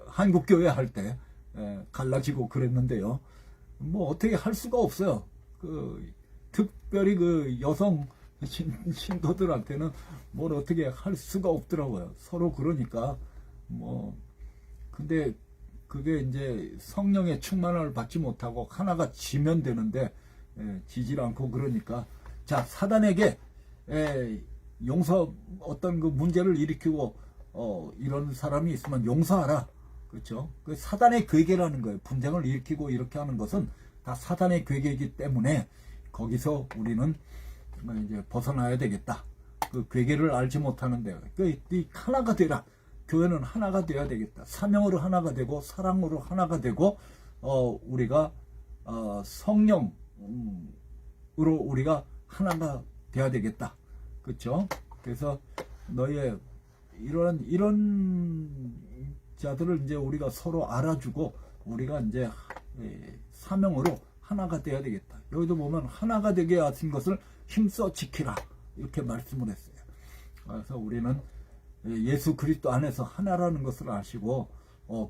한국교회 할 때 갈라지고 그랬는데요. 뭐 어떻게 할 수가 없어요. 특별히 그 여성 신도들한테는 뭘 어떻게 할 수가 없더라고요. 서로 그러니까 뭐 근데 그게 이제 성령의 충만을 받지 못하고 하나가 지면 되는데 지질 않고 그러니까 자 사단에게 어떤 그 문제를 일으키고 이런 사람이 있으면 용서하라. 그렇죠? 그 사단의 괴계라는 거예요. 분쟁을 일으키고 이렇게 하는 것은 다 사단의 괴계이기 때문에 거기서 우리는 이제 벗어나야 되겠다. 그 괴계를 알지 못하는데 이 하나가 되라. 교회는 하나가 되어야 되겠다. 사명으로 하나가 되고 사랑으로 하나가 되고 우리가 성령으로 우리가 하나가 되어야 되겠다. 그렇죠? 그래서 너의 이런 자들을 이제 우리가 서로 알아주고 우리가 이제 사명으로 하나가 되어야 되겠다. 여기도 보면 하나가 되게 하신 것을 힘써 지키라 이렇게 말씀을 했어요. 그래서 우리는 예수 그리스도 안에서 하나라는 것을 아시고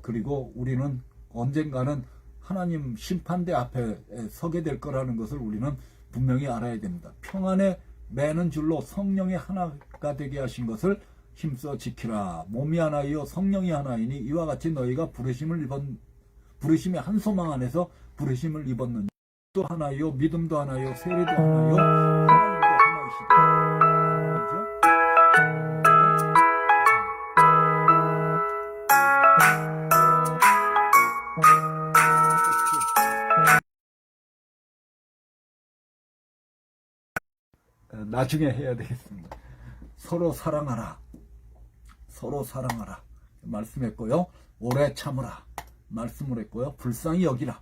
그리고 우리는 언젠가는 하나님 심판대 앞에 서게 될 거라는 것을 우리는 분명히 알아야 됩니다. 평안에 매는 줄로 성령의 하나가 되게 하신 것을 힘써 지키라. 몸이 하나이요 성령이 하나이니 이와 같이 너희가 부르심의 한 소망 안에서 부르심을 입었느니 또 하나이요 믿음도 하나이요 세례도 하나이요 하나님도 하나이시다. 나중에 해야 되겠습니다. 서로 사랑하라. 서로 사랑하라. 말씀했고요. 오래 참으라. 말씀을 했고요. 불쌍히 여기라.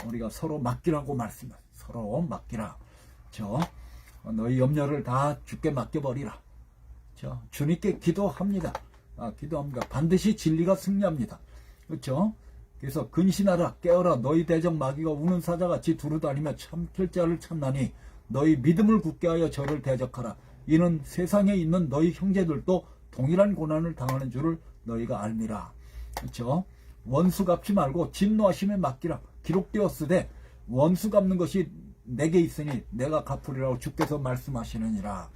우리가 서로 맡기라고 말씀했어요. 서로 맡기라. 너희 염려를 다 주께 맡겨버리라. 그렇죠? 주님께 기도합니다. 기도합니다. 반드시 진리가 승리합니다. 그렇죠? 그래서 근신하라 깨어라 너희 대적 마귀가 우는 사자같이 두루다니며 참킬 자를 찾나니 너희 믿음을 굳게 하여 저를 대적하라. 이는 세상에 있는 너희 형제들도 동일한 고난을 당하는 줄을 너희가 알미라. 그렇죠? 원수 갚지 말고 진노하심에 맡기라. 기록되었으되 원수 갚는 것이 내게 있으니 내가 갚으리라고 주께서 말씀하시느니라.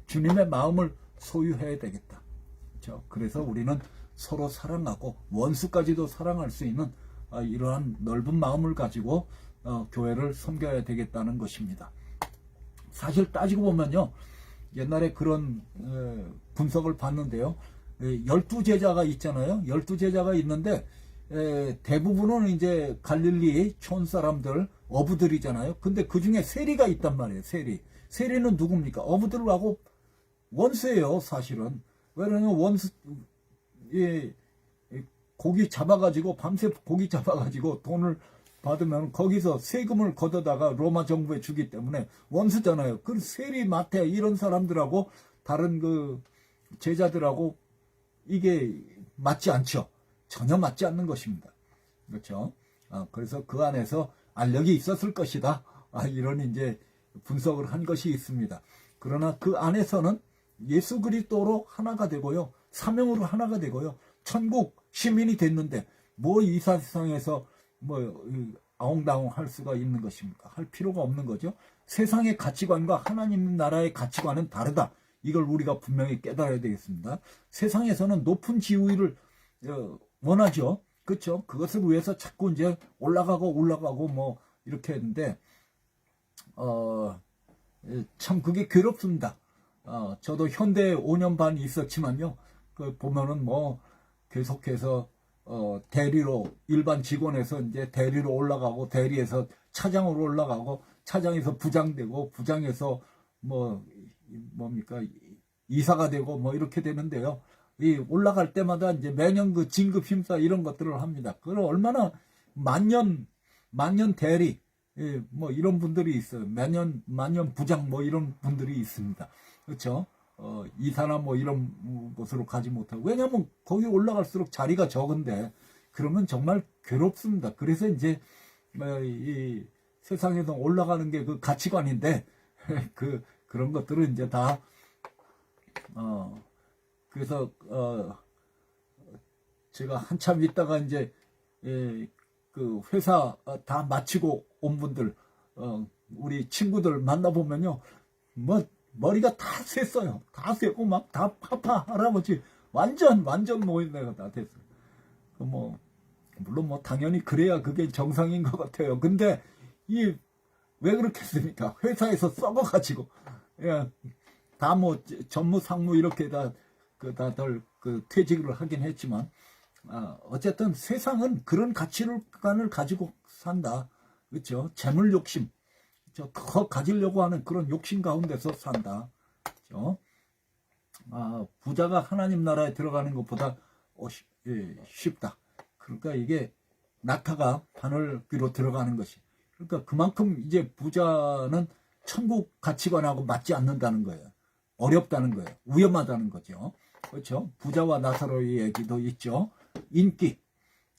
주님의 마음을 소유해야 되겠다. 그렇죠? 그래서 우리는 서로 사랑하고 원수까지도 사랑할 수 있는 이러한 넓은 마음을 가지고 교회를 섬겨야 되겠다는 것입니다. 사실 따지고 보면요, 옛날에 그런 분석을 봤는데요, 12제자가 있잖아요. 12제자가 있는데 대부분은 이제 갈릴리 촌 사람들, 어부들이잖아요. 근데 그 중에 세리가 있단 말이에요. 세리는 누굽니까? 어부들하고 원수예요, 사실은. 왜냐면 원수, 고기 잡아가지고, 밤새 고기 잡아가지고 돈을 받으면 거기서 세금을 걷어다가 로마 정부에 주기 때문에 원수잖아요. 그 세리, 마태 이런 사람들하고 다른 그 제자들하고 이게 맞지 않죠. 전혀 맞지 않는 것입니다. 그렇죠? 그래서 그 안에서 알력이 있었을 것이다. 이런 이제 분석을 한 것이 있습니다. 그러나 그 안에서는 예수 그리스도로 하나가 되고요. 사명으로 하나가 되고요. 천국 시민이 됐는데 뭐 이 세상에서 뭐 아웅다웅 할 수가 있는 것입니까? 할 필요가 없는 거죠. 세상의 가치관과 하나님 나라의 가치관은 다르다. 이걸 우리가 분명히 깨달아야 되겠습니다. 세상에서는 높은 지위를 원하죠. 그렇죠? 그것을 위해서 자꾸 이제 올라가고 뭐 이렇게 했는데 참 그게 괴롭습니다. 저도 현대에 5년 반 있었지만요. 그 보면은 뭐 계속해서 대리로 일반 직원에서 이제 대리로 올라가고 대리에서 차장으로 올라가고 차장에서 부장 되고 부장에서 뭡니까 이사가 되고 뭐 이렇게 되는데요. 이 올라갈 때마다 이제 매년 그 진급 심사 이런 것들을 합니다. 그걸 얼마나 만년 대리 뭐 이런 분들이 있어요. 만년 부장 뭐 이런 분들이 있습니다. 그렇죠? 이사나 뭐 이런 곳으로 가지 못하고 왜냐하면 거기 올라갈수록 자리가 적은데 그러면 정말 괴롭습니다. 그래서 이제 이 세상에서 올라가는 게 그 가치관인데 그런 것들은 이제 다 그래서 제가 한참 있다가 이제 그 회사 다 마치고 온 분들 우리 친구들 만나보면요 뭐 머리가 다 샜어요. 다 샜고 막 다 파파 할아버지 완전 노인네가 다 됐어요. 물론 뭐 당연히 그래야 그게 정상인 것 같아요. 근데 왜 그렇겠습니까? 회사에서 썩어가지고 다 뭐 전무 상무 이렇게 다들 퇴직을 하긴 했지만 어쨌든 세상은 그런 가치관을 가지고 산다. 그렇죠? 재물 욕심 더 가지려고 하는 그런 욕심 가운데서 산다. 그렇죠? 부자가 하나님 나라에 들어가는 것보다 쉽다. 그러니까 이게 낙타가 바늘귀로 들어가는 것이. 그러니까 그만큼 이제 부자는 천국 가치관하고 맞지 않는다는 거예요. 어렵다는 거예요. 위험하다는 거죠. 그렇죠? 부자와 나사로의 얘기도 있죠. 인기.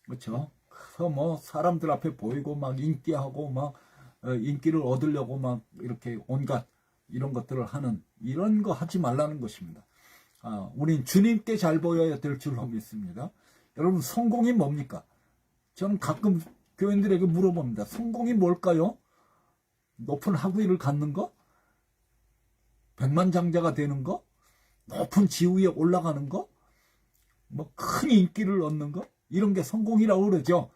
그렇죠? 그래서 뭐 사람들 앞에 보이고 막 인기하고 막 인기를 얻으려고 막 이렇게 온갖 이런 것들을 하는 이런 거 하지 말라는 것입니다. 우린 주님께 잘 보여야 될 줄로 믿습니다. 여러분 성공이 뭡니까? 저는 가끔 교인들에게 물어봅니다. 성공이 뭘까요? 높은 학위를 갖는 거? 백만장자가 되는 거? 높은 지위에 올라가는 거? 뭐 큰 인기를 얻는 거? 이런 게 성공이라고 그러죠.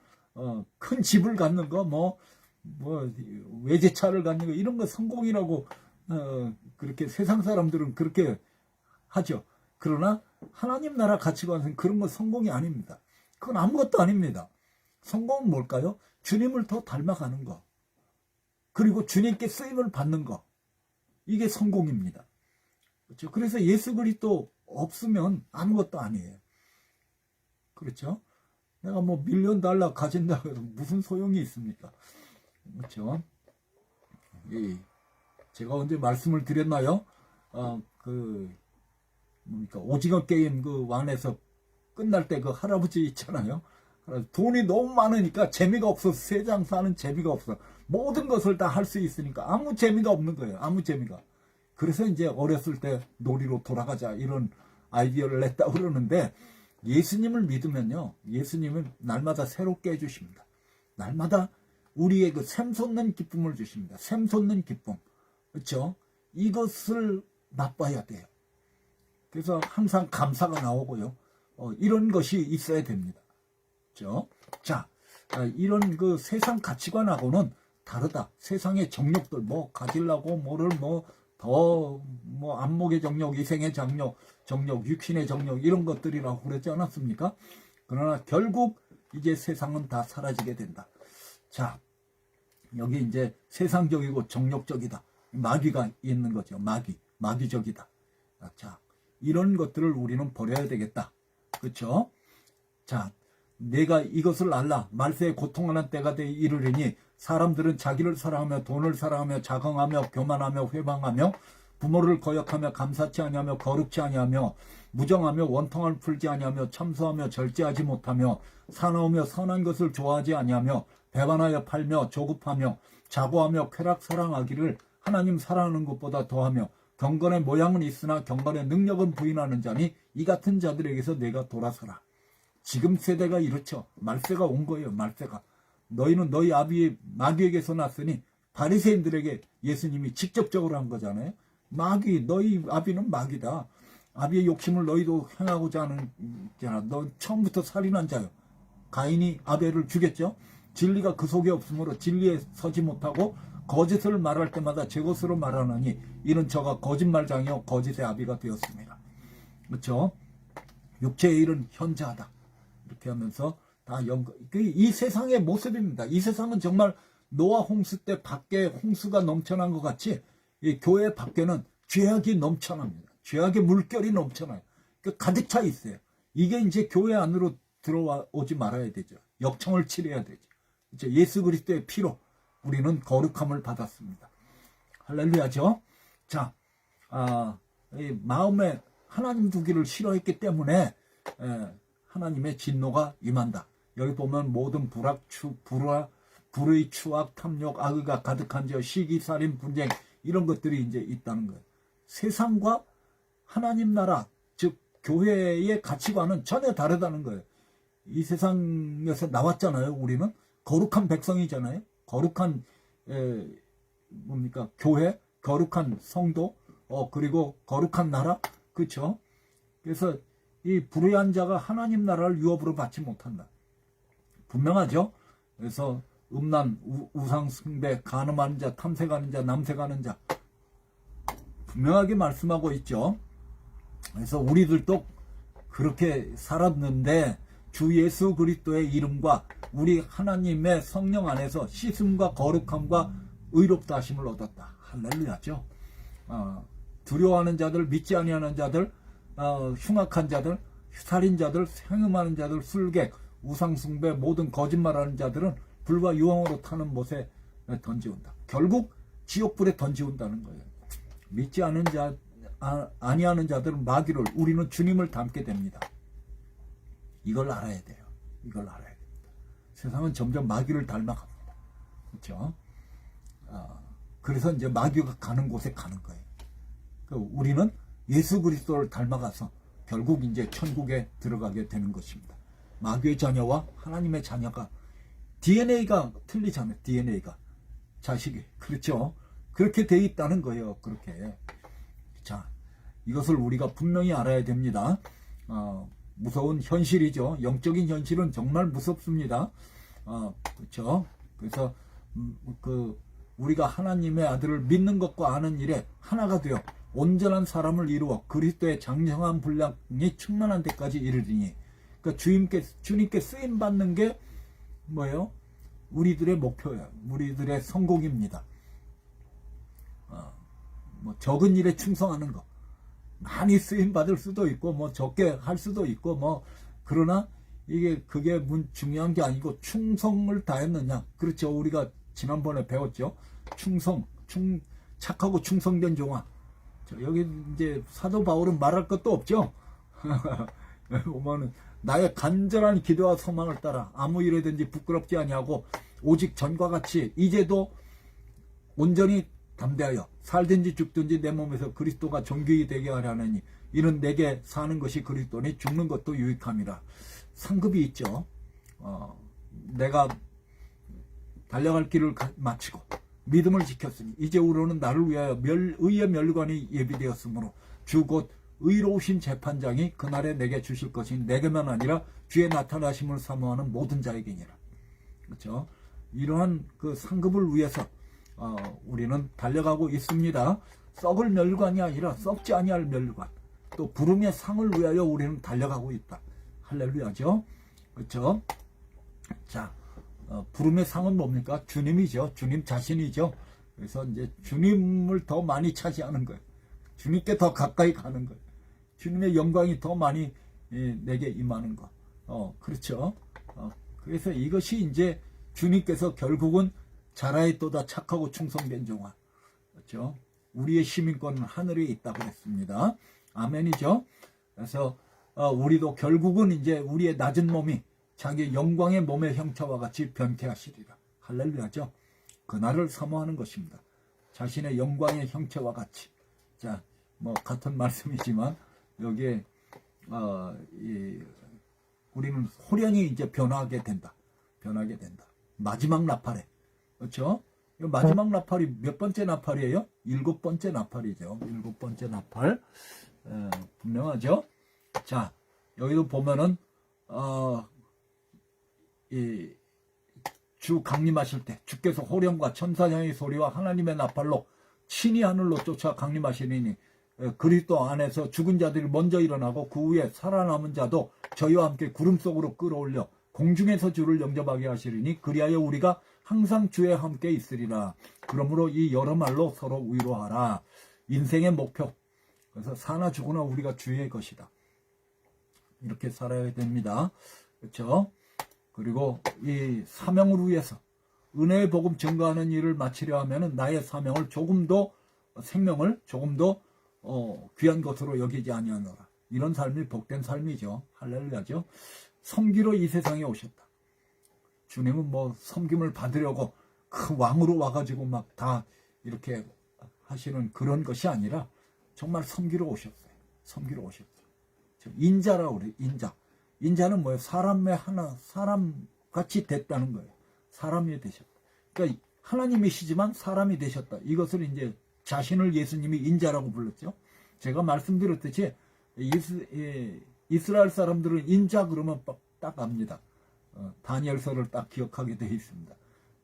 큰 집을 갖는 거, 뭐 외제차를 갖는 거 이런 거 성공이라고 그렇게 세상 사람들은 그렇게 하죠. 그러나 하나님 나라 가치관은 그런 거 성공이 아닙니다. 그건 아무것도 아닙니다. 성공은 뭘까요? 주님을 더 닮아가는 거. 그리고 주님께 쓰임을 받는 거. 이게 성공입니다. 그렇죠? 그래서 예수 그리스도 없으면 아무것도 아니에요. 그렇죠? 내가 뭐 $1,000,000 가진다고 해도 무슨 소용이 있습니까? 그렇죠? 제가 언제 말씀을 드렸나요? 뭡니까 오징어 게임 그 왕에서 끝날 때 그 할아버지 있잖아요. 돈이 너무 많으니까 재미가 없어. 세상 사는 재미가 없어. 모든 것을 다 할 수 있으니까 아무 재미가 없는 거예요. 아무 재미가. 그래서 이제 어렸을 때 놀이로 돌아가자 이런 아이디어를 냈다고 그러는데, 예수님을 믿으면요, 예수님은 날마다 새롭게 해주십니다. 날마다 우리의 그 샘솟는 기쁨을 주십니다. 샘솟는 기쁨. 그렇죠? 이것을 맛봐야 돼요. 그래서 항상 감사가 나오고요. 이런 것이 있어야 됩니다. 그렇죠? 자, 이런 그 세상 가치관하고는 다르다. 세상의 정욕들, 뭐 가지려고 뭐를 뭐 안목의 정욕, 이생의 정욕, 육신의 정욕 이런 것들이라고 그랬지 않았습니까? 그러나 결국 이제 세상은 다 사라지게 된다. 자, 여기 이제 세상적이고 정욕적이다. 마귀가 있는 거죠. 마귀적이다. 자, 이런 것들을 우리는 버려야 되겠다. 그렇죠? 자, 내가 이것을 알라. 말세에 고통하는 때가 되 이르리니 사람들은 자기를 사랑하며 돈을 사랑하며 자긍하며 교만하며 회방하며 부모를 거역하며 감사치 아니하며 거룩치 아니하며 무정하며 원통을 풀지 아니하며 참소하며 절제하지 못하며 사나우며 선한 것을 좋아하지 아니하며 배반하여 팔며 조급하며 자고하며 쾌락 사랑하기를 하나님 사랑하는 것보다 더하며 경건의 모양은 있으나 경건의 능력은 부인하는 자니 이 같은 자들에게서 내가 돌아서라. 지금 세대가 이렇죠. 말세가 온 거예요. 말세가. 너희는 너희 아비의 마귀에게서 났으니, 바리새인들에게 예수님이 직접적으로 한 거잖아요. 마귀, 너희 아비는 마귀다. 아비의 욕심을 너희도 행하고자 하는 자라. 너 처음부터 살인한 자요. 가인이 아벨을 죽였죠. 진리가 그 속에 없으므로 진리에 서지 못하고 거짓을 말할 때마다 제 것으로 말하느니 이는 저가 거짓말장이요 거짓의 아비가 되었습니다. 그렇죠? 육체의 일은 현저하다. 이렇게 하면서 다 이 세상의 모습입니다. 이 세상은 정말 노아 홍수 때 밖에 홍수가 넘쳐난 것 같이 이 교회 밖에는 죄악이 넘쳐납니다. 죄악의 물결이 넘쳐나요. 가득 차 있어요. 이게 이제 교회 안으로 들어오지 말아야 되죠. 역청을 치러야 되죠. 그렇죠? 예수 그리스도의 피로 우리는 거룩함을 받았습니다. 할렐루야죠. 자, 이 마음에 하나님 두기를 싫어했기 때문에 하나님의 진노가 임한다. 여기 보면 모든 불의 추악, 탐욕, 악의가 가득한 자, 시기, 살인, 분쟁 이런 것들이 이제 있다는 거예요. 세상과 하나님 나라, 즉 교회의 가치관은 전혀 다르다는 거예요. 이 세상에서 나왔잖아요. 우리는 거룩한 백성이잖아요. 거룩한 뭡니까 교회, 거룩한 성도, 그리고 거룩한 나라, 그렇죠? 그래서 이 불의한 자가 하나님 나라를 유업으로 받지 못한다. 분명하죠? 그래서 음란, 우상 숭배, 간음하는 자, 탐색하는 자, 남색하는 자 분명하게 말씀하고 있죠. 그래서 우리들도 그렇게 살았는데 주 예수 그리스도의 이름과 우리 하나님의 성령 안에서 씻음과 거룩함과 의롭다 하심을 얻었다. 할렐루야죠. 두려워하는 자들, 믿지 아니하는 자들, 흉악한 자들, 살인자들, 행음하는 자들, 술객, 우상숭배, 모든 거짓말하는 자들은 불과 유황으로 타는 못에 던지온다. 결국 지옥불에 던지온다는 거예요. 믿지 않은 자, 아니하는 자들은 마귀를, 우리는 주님을 닮게 됩니다. 이걸 알아야 돼요. 이걸 알아야 됩니다. 세상은 점점 마귀를 닮아갑니다. 그렇죠? 그래서 이제 마귀가 가는 곳에 가는 거예요. 우리는 예수 그리스도를 닮아가서 결국 이제 천국에 들어가게 되는 것입니다. 마귀의 자녀와 하나님의 자녀가 DNA가 틀리잖아요. DNA가 자식이 그렇죠. 그렇게 돼 있다는 거예요. 그렇게. 자, 이것을 우리가 분명히 알아야 됩니다. 무서운 현실이죠. 영적인 현실은 정말 무섭습니다. 그렇죠. 그래서 우리가 하나님의 아들을 믿는 것과 아는 일에 하나가 되어 온전한 사람을 이루어 그리스도의 장성한 분량이 충만한 데까지 이르리니. 그러니까 주님께 쓰임 받는 게 뭐예요? 우리들의 목표예요. 우리들의 성공입니다. 뭐 적은 일에 충성하는 거. 많이 쓰임 받을 수도 있고 뭐 적게 할 수도 있고 뭐 그러나 그게 중요한 게 아니고 충성을 다했느냐. 그렇죠. 우리가 지난번에 배웠죠. 착하고 충성된 종아. 여기 이제 사도 바울은 말할 것도 없죠. 보면은 나의 간절한 기도와 소망을 따라 아무 일에든지 부끄럽지 아니하고 오직 전과 같이 이제도 온전히 담대하여 살든지 죽든지 내 몸에서 그리스도가 존귀히 되게 하려 하느니 이는 내게 사는 것이 그리스도니 죽는 것도 유익함이라. 상급이 있죠. 내가 달려갈 길을 마치고 믿음을 지켰으니 이제 우로는 나를 위하여 의의 멸관이 예비되었으므로 주 곧 의로우신 재판장이 그날에 내게 주실 것이 내게만 아니라 주의 나타나심을 사모하는 모든 자에게니라. 그렇죠? 이러한 그 상급을 위해서 우리는 달려가고 있습니다. 썩을 멸관이 아니라 썩지 아니할 멸관, 또 부름의 상을 위하여 우리는 달려가고 있다. 할렐루야죠. 그렇죠? 자, 부름의 상은 뭡니까? 주님이죠. 주님 자신이죠. 그래서 이제 주님을 더 많이 차지하는 거예요. 주님께 더 가까이 가는 거예요. 주님의 영광이 더 많이 내게 임하는 거. 그렇죠. 그래서 이것이 이제 주님께서 결국은 자라했도다 착하고 충성된 종아. 그렇죠. 우리의 시민권은 하늘에 있다고 했습니다. 아멘이죠. 그래서 우리도 결국은 이제 우리의 낮은 몸이 자기 영광의 몸의 형체와 같이 변케 하시리라. 할렐루야죠. 그날을 사모하는 것입니다. 자신의 영광의 형체와 같이. 자, 뭐 같은 말씀이지만 여기에 우리는 호련히 이제 변하게 된다. 변하게 된다. 마지막 나팔에. 그렇죠? 마지막 나팔이 몇 번째 나팔이에요? 7번째 나팔이죠. 7번째 나팔. 분명하죠? 자, 여기도 보면은 주 강림하실 때 주께서 호령과 천사장의 소리와 하나님의 나팔로 친히 하늘로 쫓아 강림하시리니 그리스도 안에서 죽은 자들이 먼저 일어나고 그 후에 살아남은 자도 저희와 함께 구름 속으로 끌어올려 공중에서 주를 영접하게 하시리니 그리하여 우리가 항상 주에 함께 있으리라. 그러므로 이 여러 말로 서로 위로하라. 인생의 목표. 그래서 사나 죽으나 우리가 주의 것이다. 이렇게 살아야 됩니다. 그렇죠? 그리고 이 사명을 위해서 은혜의 복음 증거하는 일을 마치려 하면은 나의 사명을 생명을 조금 더 귀한 것으로 여기지 아니하노라. 이런 삶이 복된 삶이죠. 할렐루야죠. 섬기러 이 세상에 오셨다. 주님은 뭐 섬김을 받으려고 그 왕으로 와가지고 막 다 이렇게 하시는 그런 것이 아니라 정말 섬기러 오셨어요. 섬기러 오셨어요. 인자라고 그래요. 인자. 인자는 뭐예요? 사람의 하나, 사람같이 됐다는 거예요. 사람이 되셨다. 그러니까 하나님이시지만 사람이 되셨다. 이것을 이제 자신을 예수님이 인자라고 불렀죠. 제가 말씀드렸듯이 이스라엘 사람들은 인자 그러면 딱 압니다. 다니엘서를 딱 기억하게 되어 있습니다.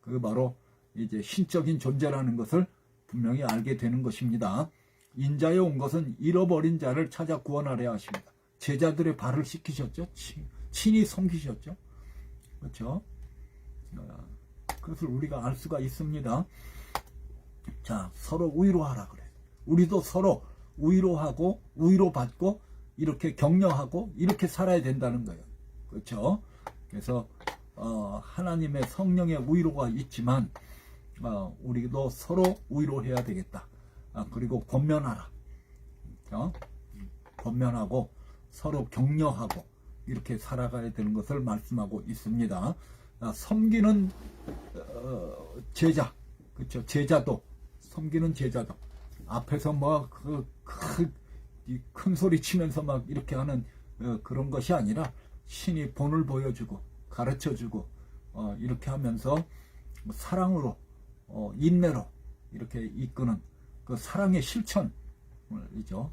그게 바로 이제 신적인 존재라는 것을 분명히 알게 되는 것입니다. 인자에 온 것은 잃어버린 자를 찾아 구원하려 하십니다. 제자들의 발을 씻기셨죠. 친히 섬기셨죠. 그렇죠. 그것을 우리가 알 수가 있습니다. 자, 서로 위로하라 그래. 우리도 서로 위로하고 위로받고 이렇게 격려하고 이렇게 살아야 된다는 거예요. 그렇죠. 그래서 하나님의 성령의 위로가 있지만 우리도 서로 위로해야 되겠다. 그리고 권면하라. 권면하고 서로 격려하고 이렇게 살아가야 되는 것을 말씀하고 있습니다. 섬기는 제자, 그렇죠? 제자도 섬기는 제자도 앞에서 뭐 큰 소리 치면서 막 이렇게 하는 그런 것이 아니라 신이 본을 보여주고 가르쳐주고 이렇게 하면서 사랑으로 인내로 이렇게 이끄는 그 사랑의 실천이죠.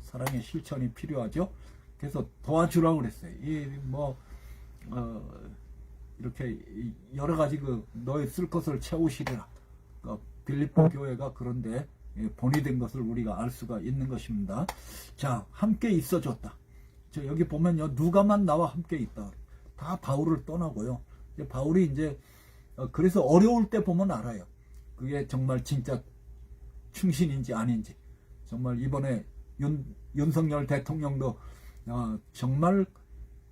사랑의 실천이 필요하죠. 그래서 도와주라고 그랬어요. 이렇게 여러 가지 너의 쓸 것을 채우시리라. 빌립보 교회가 그런데 본이 된 것을 우리가 알 수가 있는 것입니다. 자, 함께 있어줬다. 여기 보면요, 누가만 나와 함께 있다. 다 바울을 떠나고요. 바울이 이제 그래서 어려울 때 보면 알아요. 그게 정말 진짜 충신인지 아닌지. 정말 이번에 윤석열 대통령도 정말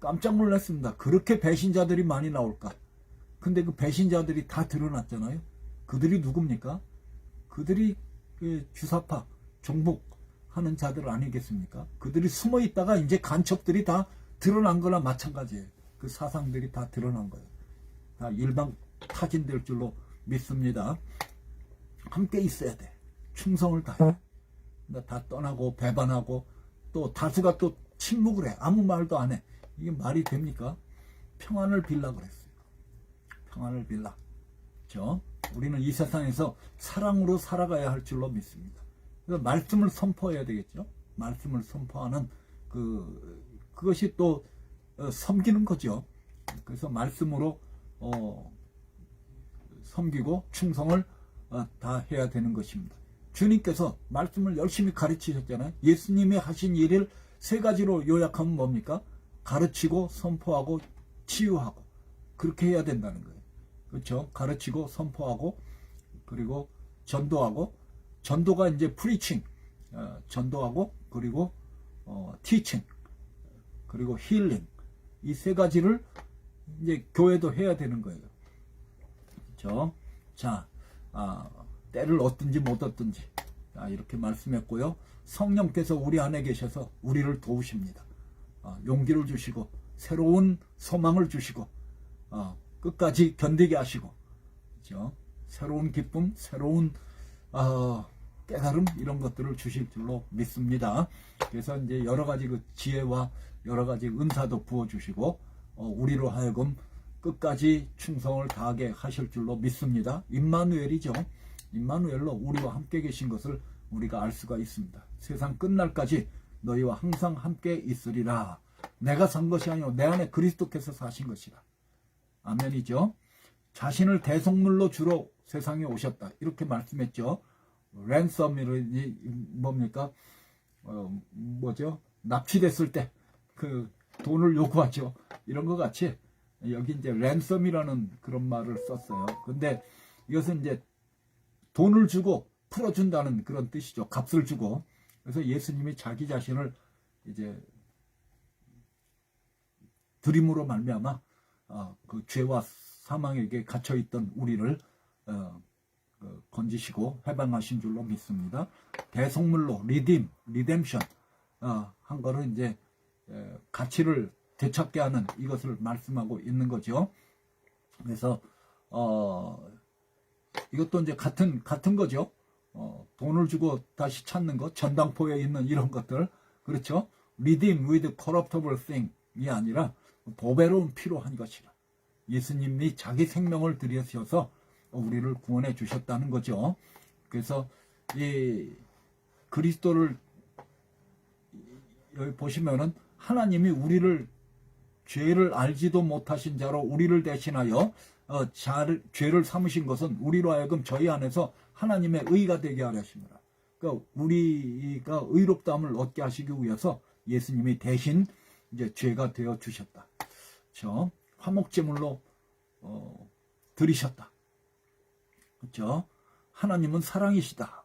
깜짝 놀랐습니다. 그렇게 배신자들이 많이 나올까? 근데 그 배신자들이 다 드러났잖아요. 그들이 누굽니까? 그들이 주사파, 종북 하는 자들 아니겠습니까? 그들이 숨어 있다가 이제 간첩들이 다 드러난 거나 마찬가지예요. 그 사상들이 다 드러난 거예요. 다 일방타진될 줄로 믿습니다. 함께 있어야 돼. 충성을 다해. 다 떠나고 배반하고 또 다수가 또 침묵을 해. 아무 말도 안 해. 이게 말이 됩니까? 평안을 빌라 그랬어요. 평안을 빌라. 그렇죠? 우리는 이 세상에서 사랑으로 살아가야 할 줄로 믿습니다. 그래서 말씀을 선포해야 되겠죠. 말씀을 선포하는 그것이 또 섬기는 거죠. 그래서 말씀으로 섬기고 충성을 다 해야 되는 것입니다. 주님께서 말씀을 열심히 가르치셨잖아요. 예수님이 하신 일을 세 가지로 요약하면 뭡니까? 가르치고 선포하고 치유하고 그렇게 해야 된다는 거예요. 그렇죠? 가르치고 선포하고 그리고 전도하고 전도가 이제 프리칭 전도하고 그리고 티칭 그리고 힐링 이 세 가지를 이제 교회도 해야 되는 거예요. 그렇죠? 자, 때를 얻든지 못 얻든지 이렇게 말씀했고요. 성령께서 우리 안에 계셔서 우리를 도우십니다. 용기를 주시고 새로운 소망을 주시고 끝까지 견디게 하시고 그렇죠? 새로운 기쁨, 새로운 깨달음 이런 것들을 주실 줄로 믿습니다. 그래서 이제 여러 가지 그 지혜와 여러 가지 은사도 부어주시고 우리로 하여금 끝까지 충성을 다하게 하실 줄로 믿습니다. 임마누엘이죠. 임마누엘로 우리와 함께 계신 것을 우리가 알 수가 있습니다. 세상 끝날까지 너희와 항상 함께 있으리라. 내가 산 것이 아니오 내 안에 그리스도께서 사신 것이라. 아멘이죠. 자신을 대속물로 주로 세상에 오셨다. 이렇게 말씀했죠. 랜섬이 뭡니까? 뭐죠? 납치됐을 때 그 돈을 요구하죠. 이런 것 같이 여기 이제 랜섬이라는 그런 말을 썼어요. 근데 이것은 이제 돈을 주고 풀어준다는 그런 뜻이죠. 값을 주고. 그래서 예수님이 자기 자신을 이제 드림으로 말미암아 그 죄와 사망에게 갇혀있던 우리를 건지시고 해방하신 줄로 믿습니다. 대속물로 리뎀션 한 거를 이제 가치를 되찾게 하는 이것을 말씀하고 있는 거죠. 그래서 이것도 이제 같은 거죠. 돈을 주고 다시 찾는 것, 전당포에 있는 이런 것들, 그렇죠? Redeem with corruptible thing이 아니라 보배로운 피로 한 것이라. 예수님이 자기 생명을 들이셔서 우리를 구원해 주셨다는 거죠. 그래서 이 그리스도를 여기 보시면은 하나님이 우리를 죄를 알지도 못하신 자로 우리를 대신하여 죄를 삼으신 것은 우리로 하여금 저희 안에서 하나님의 의가 되게 하려 하십니다. 그러니까 우리가 의롭다함을 얻게 하시기 위해서 예수님이 대신 이제 죄가 되어 주셨다. 그렇죠? 화목제물로 드리셨다. 그렇죠? 하나님은 사랑이시다.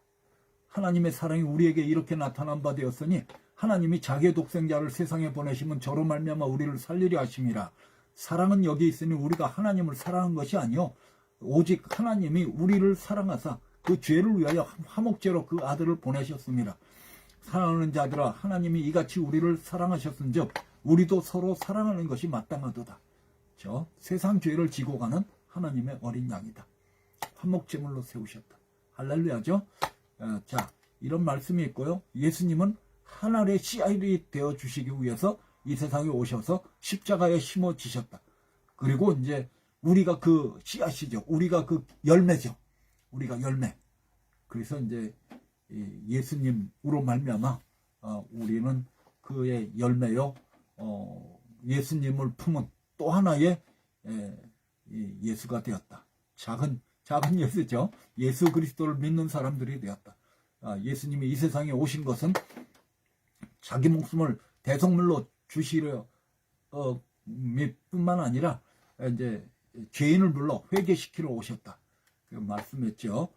하나님의 사랑이 우리에게 이렇게 나타난 바 되었으니 하나님이 자기의 독생자를 세상에 보내시면 저로 말미암아 우리를 살리려 하심이라. 사랑은 여기 있으니 우리가 하나님을 사랑한 것이 아니요 오직 하나님이 우리를 사랑하사 그 죄를 위하여 화목제로 그 아들을 보내셨습니다. 사랑하는 자들아 하나님이 이같이 우리를 사랑하셨은즉 우리도 서로 사랑하는 것이 마땅하도다. 세상 죄를 지고 가는 하나님의 어린 양이다. 화목제물로 세우셨다. 할렐루야죠. 자, 이런 말씀이 있고요. 예수님은 하늘의 씨앗이 되어 주시기 위해서 이 세상에 오셔서 십자가에 심어지셨다. 그리고 이제 우리가 그 씨앗이죠. 우리가 그 열매죠. 우리가 열매. 그래서 이제 예수님으로 말미암아 우리는 그의 열매요. 예수님을 품은 또 하나의 예수가 되었다. 작은 예수죠. 예수 그리스도를 믿는 사람들이 되었다. 예수님이 이 세상에 오신 것은 자기 목숨을 대속물로 주시려 뿐만 아니라 이제 죄인을 불러 회개시키러 오셨다. 그 말씀했죠.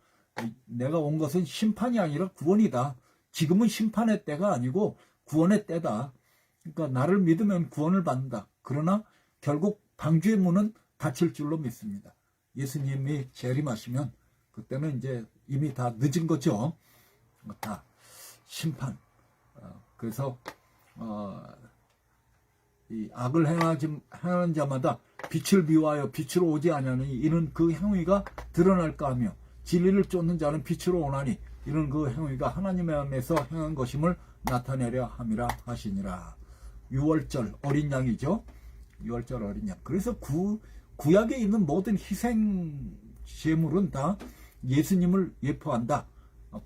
내가 온 것은 심판이 아니라 구원이다. 지금은 심판의 때가 아니고 구원의 때다. 그러니까 나를 믿으면 구원을 받는다. 그러나 결국 방주의 문은 닫힐 줄로 믿습니다. 예수님이 재림하시면 그때는 이제 이미 다 늦은 거죠. 다 심판. 그래서 이 악을 행하는 자마다 빛을 비워하여 빛으로 오지 아니하니 이는 그 행위가 드러날까 하며 진리를 쫓는 자는 빛으로 오나니 이는 그 행위가 하나님의 안에서 행한 것임을 나타내려 함이라 하시니라. 6월절 어린 양이죠. 6월절 어린 양. 그래서 구약에 있는 모든 희생 제물은 다 예수님을 예표한다.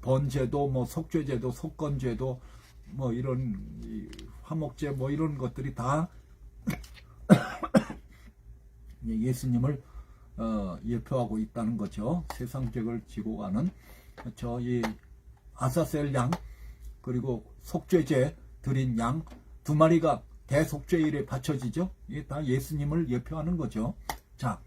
번제도 뭐 속죄제도 속건제도 뭐 이런 화목제 뭐 이런 것들이 다 예수님을 예표하고 있다는 거죠. 세상죄를 지고 가는 그렇죠. 이 아사셀 양 그리고 속죄제 드린 양 두 마리가 대속죄일에 바쳐지죠. 이게 다 예수님을 예표하는 거죠. 자,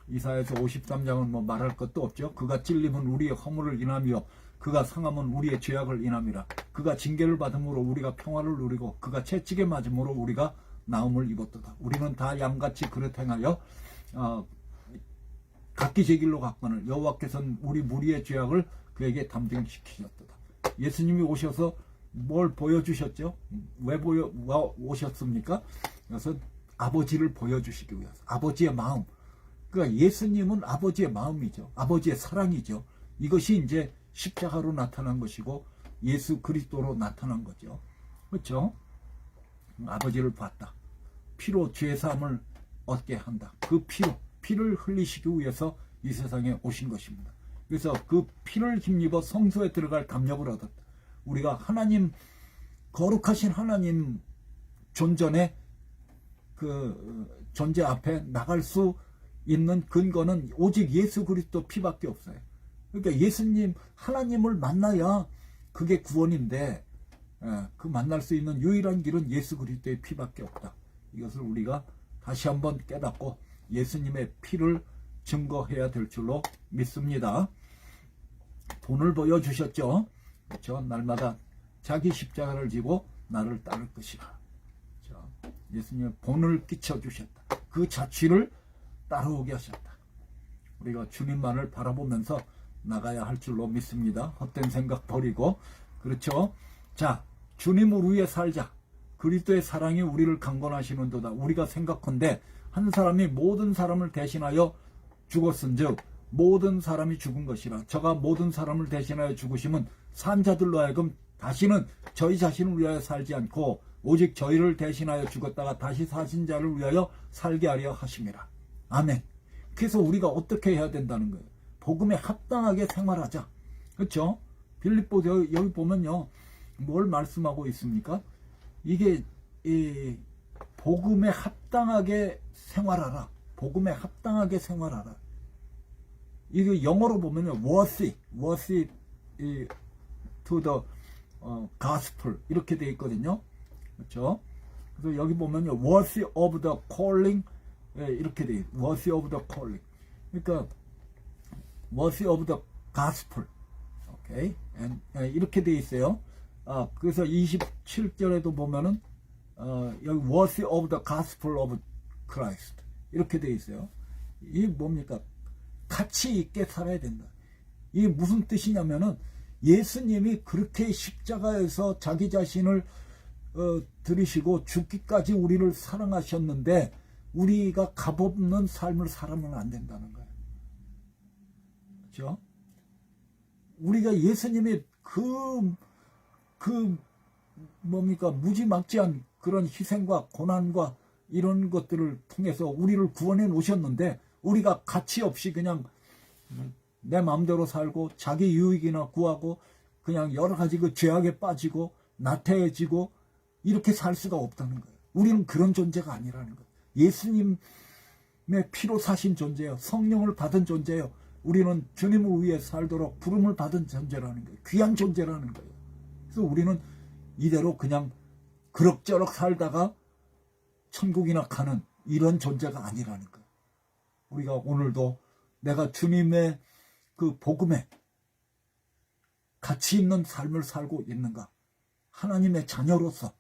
이사야서 53장은 뭐 말할 것도 없죠. 그가 찔림은 우리의 허물을 인하며 그가 상함은 우리의 죄악을 인함이라. 그가 징계를 받음으로 우리가 평화를 누리고 그가 채찍에 맞음으로 우리가 나음을 입었도다. 우리는 다 양같이 그릇 행하여 각기 제 길로 갔거늘 여호와께서는 우리 무리의 죄악을 그에게 담당시키셨도다. 예수님이 오셔서 뭘 보여주셨죠? 왜 오셨습니까? 그래서 아버지를 보여주시기 위해서. 아버지의 마음. 그러니까 예수님은 아버지의 마음이죠. 아버지의 사랑이죠. 이것이 이제 십자가로 나타난 것이고 예수 그리스도로 나타난 거죠. 그렇죠? 아버지를 봤다. 피로 죄사함을 얻게 한다. 그 피를 흘리시기 위해서 이 세상에 오신 것입니다. 그래서 그 피를 힘입어 성소에 들어갈 담력을 얻었다. 우리가 하나님 거룩하신 하나님 존전에 그 존재 앞에 나갈 수 있는 근거는 오직 예수 그리스도 피밖에 없어요. 그러니까 예수님 하나님을 만나야 그게 구원인데 그 만날 수 있는 유일한 길은 예수 그리스도의 피밖에 없다. 이것을 우리가 다시 한번 깨닫고 예수님의 피를 증거해야 될 줄로 믿습니다. 본을 보여주셨죠. 그렇죠? 날마다 자기 십자가를 지고 나를 따를 것이라. 그렇죠? 예수님의 본을 끼쳐주셨다. 그 자취를 따라오게 하셨다. 우리가 주님만을 바라보면서 나가야 할 줄로 믿습니다. 헛된 생각 버리고. 그렇죠? 자, 주님을 위해 살자. 그리스도의 사랑이 우리를 강권하시는도다. 우리가 생각한데 한 사람이 모든 사람을 대신하여 죽었은즉 모든 사람이 죽은 것이라. 저가 모든 사람을 대신하여 죽으심은 산자들로 하여금 다시는 저희 자신을 위하여 살지 않고 오직 저희를 대신하여 죽었다가 다시 사신 자를 위하여 살게 하려 하심이라. 아멘. 그래서 우리가 어떻게 해야 된다는 거예요? 복음에 합당하게 생활하자. 그렇죠? 빌립보 여기 보면요. 뭘 말씀하고 있습니까? 이게 복음에 합당하게 생활하라. 복음에 합당하게 생활하라. 이게 영어로 보면요. worthy to the gospel 이렇게 돼 있거든요. 그렇죠? 그래서 여기 보면요. worthy of the calling 이렇게 돼 있어요. worthy of the calling. 그러니까 worthy of the gospel. 오케이. 이렇게 돼 있어요. 그래서 27절에도 보면은 여기 worthy of the gospel of Christ 이렇게 돼 있어요. 이게 뭡니까? 가치 있게 살아야 된다. 이게 무슨 뜻이냐면은 예수님이 그렇게 십자가에서 자기 자신을 들이시고 죽기까지 우리를 사랑하셨는데 우리가 값없는 삶을 살아면 안 된다는 거예요. 그렇죠? 우리가 예수님의 뭡니까? 무지막지한 그런 희생과 고난과 이런 것들을 통해서 우리를 구원해 놓으셨는데 우리가 가치 없이 그냥 내 마음대로 살고 자기 유익이나 구하고 그냥 여러 가지 그 죄악에 빠지고 나태해지고 이렇게 살 수가 없다는 거예요. 우리는 그런 존재가 아니라는 거예요. 예수님의 피로 사신 존재예요. 성령을 받은 존재예요. 우리는 주님을 위해 살도록 부름을 받은 존재라는 거예요. 귀한 존재라는 거예요. 그래서 우리는 이대로 그냥 그럭저럭 살다가 천국이나 가는 이런 존재가 아니라는 거예요. 우리가 오늘도 내가 주님의 그 복음에 가치 있는 삶을 살고 있는가? 하나님의 자녀로서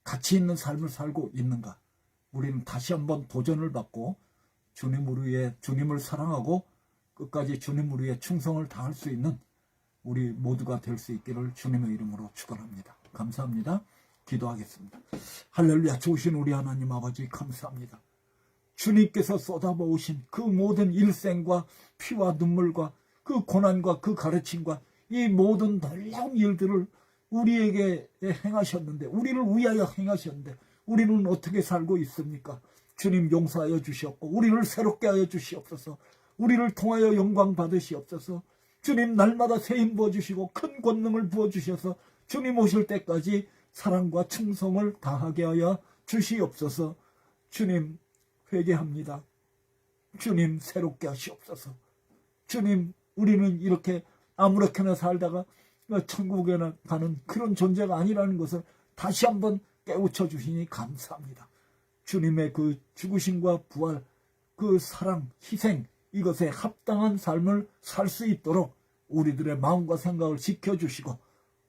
가치 있는 삶을 살고 있는가? 우리는 다시 한번 도전을 받고 주님을 위해 주님을 사랑하고 끝까지 주님을 위해 충성을 다할 수 있는 우리 모두가 될 수 있기를 주님의 이름으로 축원합니다. 감사합니다. 기도하겠습니다. 할렐루야. 좋으신 우리 하나님 아버지 감사합니다. 주님께서 쏟아부으신 그 모든 일생과 피와 눈물과 그 고난과 그 가르침과 이 모든 놀라운 일들을 우리에게 행하셨는데, 우리를 위하여 행하셨는데 우리는 어떻게 살고 있습니까? 주님 용서하여 주시옵고 우리를 새롭게 하여 주시옵소서. 우리를 통하여 영광 받으시옵소서. 주님 날마다 새 힘 부어주시고 큰 권능을 부어주셔서 주님 오실 때까지 사랑과 충성을 다하게 하여 주시옵소서. 주님 회개합니다. 주님 새롭게 하시옵소서. 주님 우리는 이렇게 아무렇게나 살다가 천국에 가는 그런 존재가 아니라는 것을 다시 한번 깨우쳐 주시니 감사합니다. 주님의 그 죽으심과 부활, 그 사랑, 희생, 이것에 합당한 삶을 살 수 있도록 우리들의 마음과 생각을 지켜주시고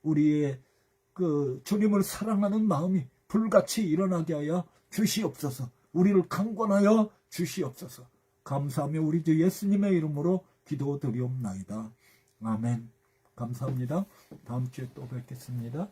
우리의 그 주님을 사랑하는 마음이 불같이 일어나게 하여 주시옵소서. 우리를 강권하여 주시옵소서. 감사하며 우리 주 예수님의 이름으로 기도드리옵나이다. 아멘. 감사합니다. 다음 주에 또 뵙겠습니다.